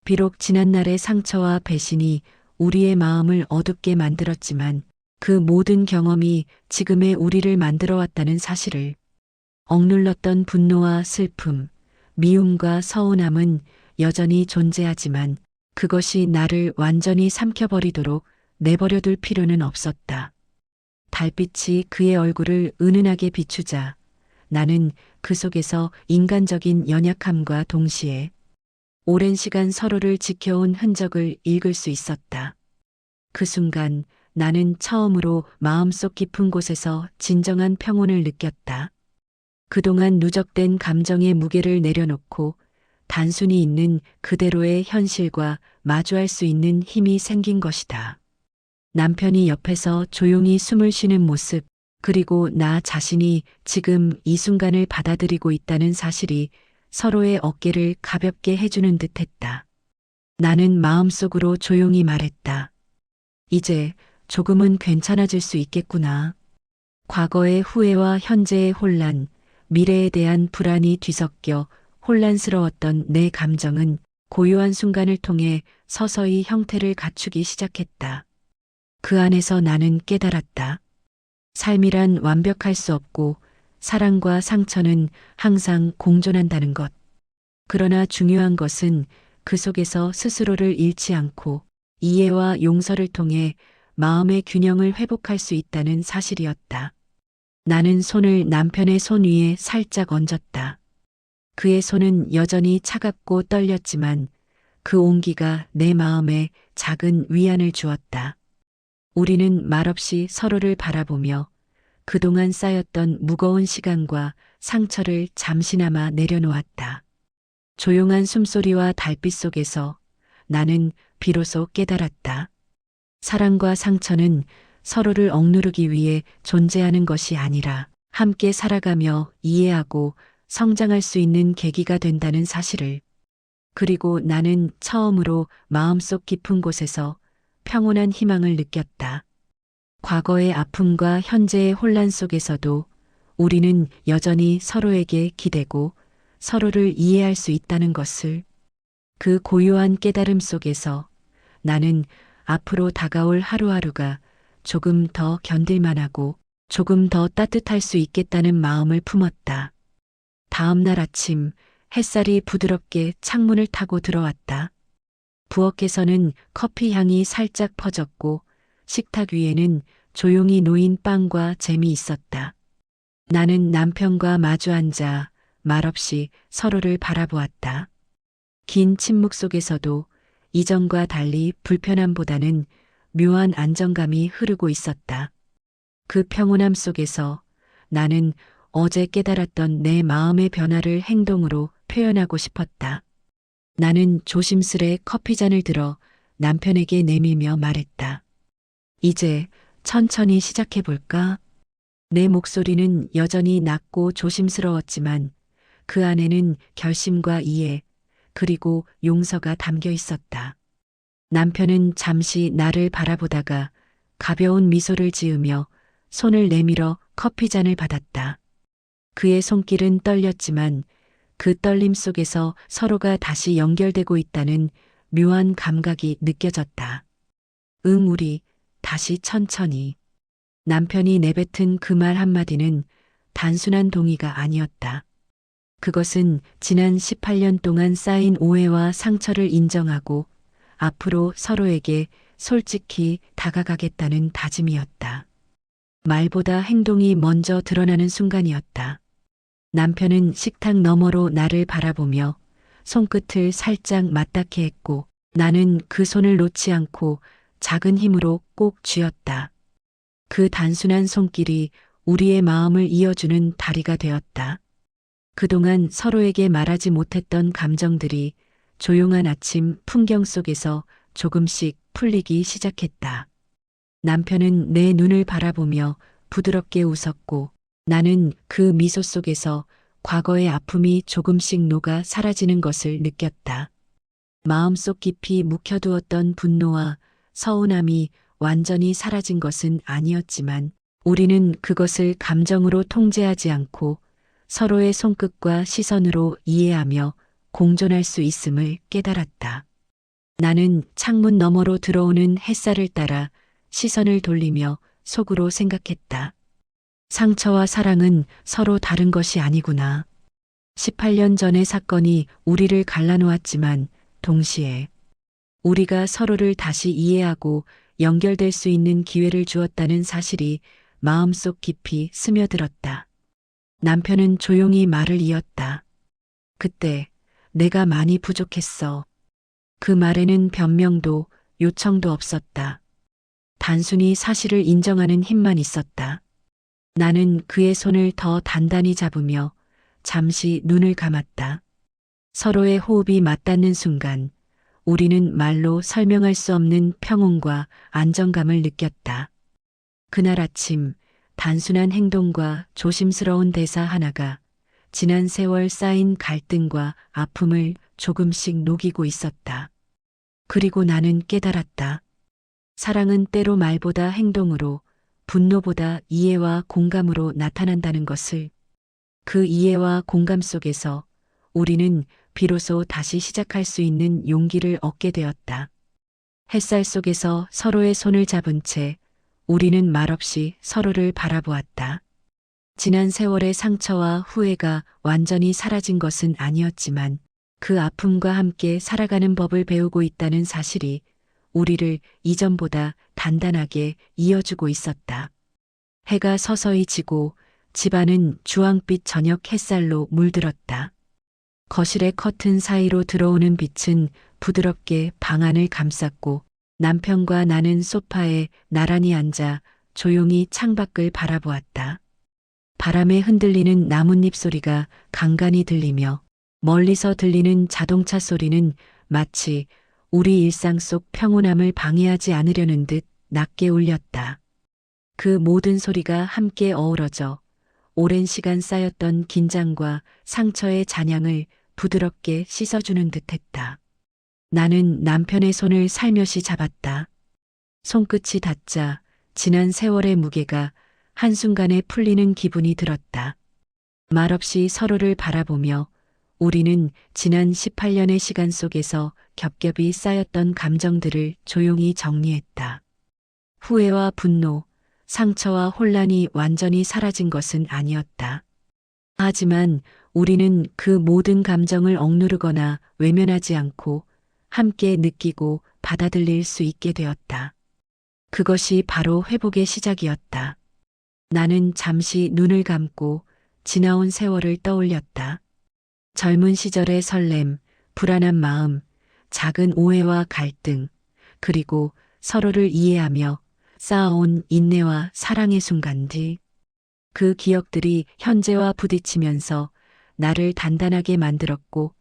비록 지난날의 상처와 배신이 우리의 마음을 어둡게 만들었지만 그 모든 경험이 지금의 우리를 만들어 왔다는 사실을. 억눌렀던 분노와 슬픔, 미움과 서운함은 여전히 존재하지만 그것이 나를 완전히 삼켜버리도록 내버려둘 필요는 없었다. 달빛이 그의 얼굴을 은은하게 비추자 나는 그 속에서 인간적인 연약함과 동시에 오랜 시간 서로를 지켜온 흔적을 읽을 수 있었다. 그 순간 나는 처음으로 마음속 깊은 곳에서 진정한 평온을 느꼈다. 그동안 누적된 감정의 무게를 내려놓고 단순히 있는 그대로의 현실과 마주할 수 있는 힘이 생긴 것이다. 남편이 옆에서 조용히 숨을 쉬는 모습, 그리고 나 자신이 지금 이 순간을 받아들이고 있다는 사실이 서로의 어깨를 가볍게 해주는 듯 했다. 나는 마음속으로 조용히 말했다. 이제 조금은 괜찮아질 수 있겠구나. 과거의 후회와 현재의 혼란, 미래에 대한 불안이 뒤섞여 혼란스러웠던 내 감정은 고요한 순간을 통해 서서히 형태를 갖추기 시작했다. 그 안에서 나는 깨달았다. 삶이란 완벽할 수 없고 사랑과 상처는 항상 공존한다는 것. 그러나 중요한 것은 그 속에서 스스로를 잃지 않고 이해와 용서를 통해 마음의 균형을 회복할 수 있다는 사실이었다. 나는 손을 남편의 손 위에 살짝 얹었다. 그의 손은 여전히 차갑고 떨렸지만 그 온기가 내 마음에 작은 위안을 주었다. 우리는 말없이 서로를 바라보며 그동안 쌓였던 무거운 시간과 상처를 잠시나마 내려놓았다. 조용한 숨소리와 달빛 속에서 나는 비로소 깨달았다. 사랑과 상처는 서로를 억누르기 위해 존재하는 것이 아니라 함께 살아가며 이해하고 성장할 수 있는 계기가 된다는 사실을. 그리고 나는 처음으로 마음속 깊은 곳에서 평온한 희망을 느꼈다. 과거의 아픔과 현재의 혼란 속에서도 우리는 여전히 서로에게 기대고 서로를 이해할 수 있다는 것을. 그 고요한 깨달음 속에서 나는 앞으로 다가올 하루하루가 조금 더 견딜만하고 조금 더 따뜻할 수 있겠다는 마음을 품었다. 다음 날 아침 햇살이 부드럽게 창문을 타고 들어왔다. 부엌에서는 커피 향이 살짝 퍼졌고 식탁 위에는 조용히 놓인 빵과 잼이 있었다. 나는 남편과 마주 앉아 말없이 서로를 바라보았다. 긴 침묵 속에서도 이전과 달리 불편함보다는 묘한 안정감이 흐르고 있었다. 그 평온함 속에서 나는 어제 깨달았던 내 마음의 변화를 행동으로 표현하고 싶었다. 나는 조심스레 커피잔을 들어 남편에게 내밀며 말했다. 이제 천천히 시작해볼까? 내 목소리는 여전히 낮고 조심스러웠지만 그 안에는 결심과 이해, 그리고 용서가 담겨 있었다. 남편은 잠시 나를 바라보다가 가벼운 미소를 지으며 손을 내밀어 커피잔을 받았다. 그의 손길은 떨렸지만 그 떨림 속에서 서로가 다시 연결되고 있다는 묘한 감각이 느껴졌다. 응, 우리 다시 천천히. 남편이 내뱉은 그 말 한마디는 단순한 동의가 아니었다. 그것은 지난 18년 동안 쌓인 오해와 상처를 인정하고 앞으로 서로에게 솔직히 다가가겠다는 다짐이었다. 말보다 행동이 먼저 드러나는 순간이었다. 남편은 식탁 너머로 나를 바라보며 손끝을 살짝 맞닿게 했고 나는 그 손을 놓지 않고 작은 힘으로 꼭 쥐었다. 그 단순한 손길이 우리의 마음을 이어주는 다리가 되었다. 그동안 서로에게 말하지 못했던 감정들이 조용한 아침 풍경 속에서 조금씩 풀리기 시작했다. 남편은 내 눈을 바라보며 부드럽게 웃었고 나는 그 미소 속에서 과거의 아픔이 조금씩 녹아 사라지는 것을 느꼈다. 마음속 깊이 묵혀두었던 분노와 서운함이 완전히 사라진 것은 아니었지만 우리는 그것을 감정으로 통제하지 않고 서로의 손끝과 시선으로 이해하며 공존할 수 있음을 깨달았다. 나는 창문 너머로 들어오는 햇살을 따라 시선을 돌리며 속으로 생각했다. 상처와 사랑은 서로 다른 것이 아니구나. 18년 전의 사건이 우리를 갈라놓았지만 동시에 우리가 서로를 다시 이해하고 연결될 수 있는 기회를 주었다는 사실이 마음속 깊이 스며들었다. 남편은 조용히 말을 이었다. 그때 내가 많이 부족했어. 그 말에는 변명도 요청도 없었다. 단순히 사실을 인정하는 힘만 있었다. 나는 그의 손을 더 단단히 잡으며 잠시 눈을 감았다. 서로의 호흡이 맞닿는 순간 우리는 말로 설명할 수 없는 평온과 안정감을 느꼈다. 그날 아침 단순한 행동과 조심스러운 대사 하나가 지난 세월 쌓인 갈등과 아픔을 조금씩 녹이고 있었다. 그리고 나는 깨달았다. 사랑은 때로 말보다 행동으로, 분노보다 이해와 공감으로 나타난다는 것을. 그 이해와 공감 속에서 우리는 비로소 다시 시작할 수 있는 용기를 얻게 되었다. 햇살 속에서 서로의 손을 잡은 채 우리는 말없이 서로를 바라보았다. 지난 세월의 상처와 후회가 완전히 사라진 것은 아니었지만 그 아픔과 함께 살아가는 법을 배우고 있다는 사실이 우리를 이전보다 단단하게 이어주고 있었다. 해가 서서히 지고 집안은 주황빛 저녁 햇살로 물들었다. 거실의 커튼 사이로 들어오는 빛은 부드럽게 방 안을 감쌌고 남편과 나는 소파에 나란히 앉아 조용히 창밖을 바라보았다. 바람에 흔들리는 나뭇잎 소리가 간간히 들리며 멀리서 들리는 자동차 소리는 마치 우리 일상 속 평온함을 방해하지 않으려는 듯 낮게 울렸다. 그 모든 소리가 함께 어우러져 오랜 시간 쌓였던 긴장과 상처의 잔향을 부드럽게 씻어주는 듯했다. 나는 남편의 손을 살며시 잡았다. 손끝이 닿자 지난 세월의 무게가 한순간에 풀리는 기분이 들었다. 말없이 서로를 바라보며 우리는 지난 18년의 시간 속에서 겹겹이 쌓였던 감정들을 조용히 정리했다. 후회와 분노, 상처와 혼란이 완전히 사라진 것은 아니었다. 하지만 우리는 그 모든 감정을 억누르거나 외면하지 않고 함께 느끼고 받아들일 수 있게 되었다. 그것이 바로 회복의 시작이었다. 나는 잠시 눈을 감고 지나온 세월을 떠올렸다. 젊은 시절의 설렘, 불안한 마음, 작은 오해와 갈등, 그리고 서로를 이해하며 쌓아온 인내와 사랑의 순간들. 그 기억들이 현재와 부딪히면서 나를 단단하게 만들었고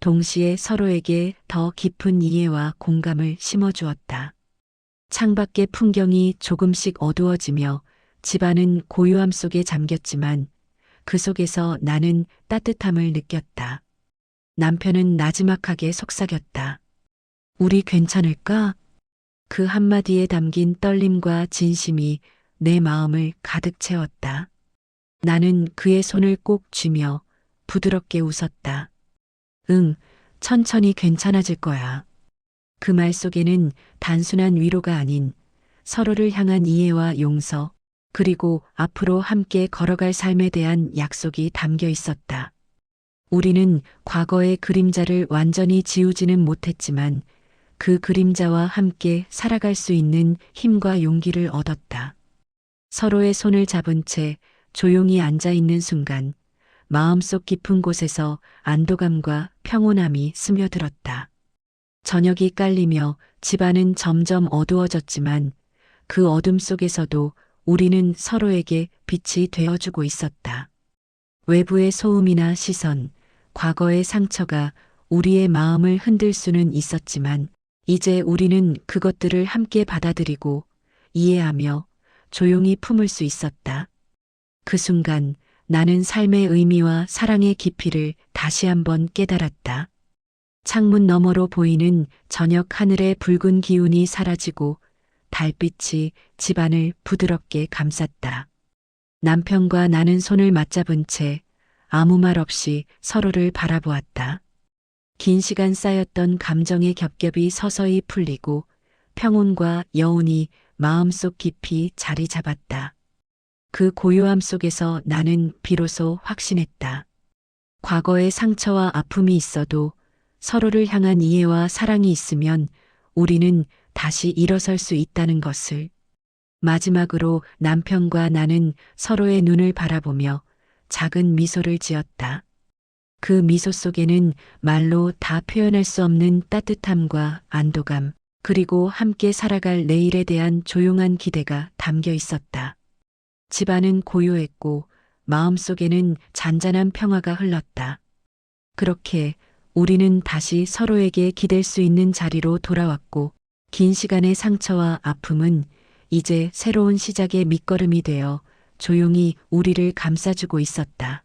동시에 서로에게 더 깊은 이해와 공감을 심어주었다. 창밖의 풍경이 조금씩 어두워지며 집안은 고요함 속에 잠겼지만 그 속에서 나는 따뜻함을 느꼈다. 남편은 나지막하게 속삭였다. 우리 괜찮을까? 그 한마디에 담긴 떨림과 진심이 내 마음을 가득 채웠다. 나는 그의 손을 꼭 쥐며 부드럽게 웃었다. 응, 천천히 괜찮아질 거야. 그 말 속에는 단순한 위로가 아닌 서로를 향한 이해와 용서, 그리고 앞으로 함께 걸어갈 삶에 대한 약속이 담겨 있었다. 우리는 과거의 그림자를 완전히 지우지는 못했지만 그 그림자와 함께 살아갈 수 있는 힘과 용기를 얻었다. 서로의 손을 잡은 채 조용히 앉아 있는 순간 마음속 깊은 곳에서 안도감과 평온함이 스며들었다. 저녁이 깔리며 집안은 점점 어두워졌지만 그 어둠 속에서도 우리는 서로에게 빛이 되어주고 있었다. 외부의 소음이나 시선, 과거의 상처가 우리의 마음을 흔들 수는 있었지만 이제 우리는 그것들을 함께 받아들이고 이해하며 조용히 품을 수 있었다. 그 순간 나는 삶의 의미와 사랑의 깊이를 다시 한번 깨달았다. 창문 너머로 보이는 저녁 하늘의 붉은 기운이 사라지고 달빛이 집안을 부드럽게 감쌌다. 남편과 나는 손을 맞잡은 채 아무 말 없이 서로를 바라보았다. 긴 시간 쌓였던 감정의 겹겹이 서서히 풀리고 평온과 여운이 마음속 깊이 자리 잡았다. 그 고요함 속에서 나는 비로소 확신했다. 과거의 상처와 아픔이 있어도 서로를 향한 이해와 사랑이 있으면 우리는 다시 일어설 수 있다는 것을. 마지막으로 남편과 나는 서로의 눈을 바라보며 작은 미소를 지었다. 그 미소 속에는 말로 다 표현할 수 없는 따뜻함과 안도감, 그리고 함께 살아갈 내일에 대한 조용한 기대가 담겨 있었다. 집안은 고요했고 마음속에는 잔잔한 평화가 흘렀다. 그렇게 우리는 다시 서로에게 기댈 수 있는 자리로 돌아왔고 긴 시간의 상처와 아픔은 이제 새로운 시작의 밑거름이 되어 조용히 우리를 감싸주고 있었다.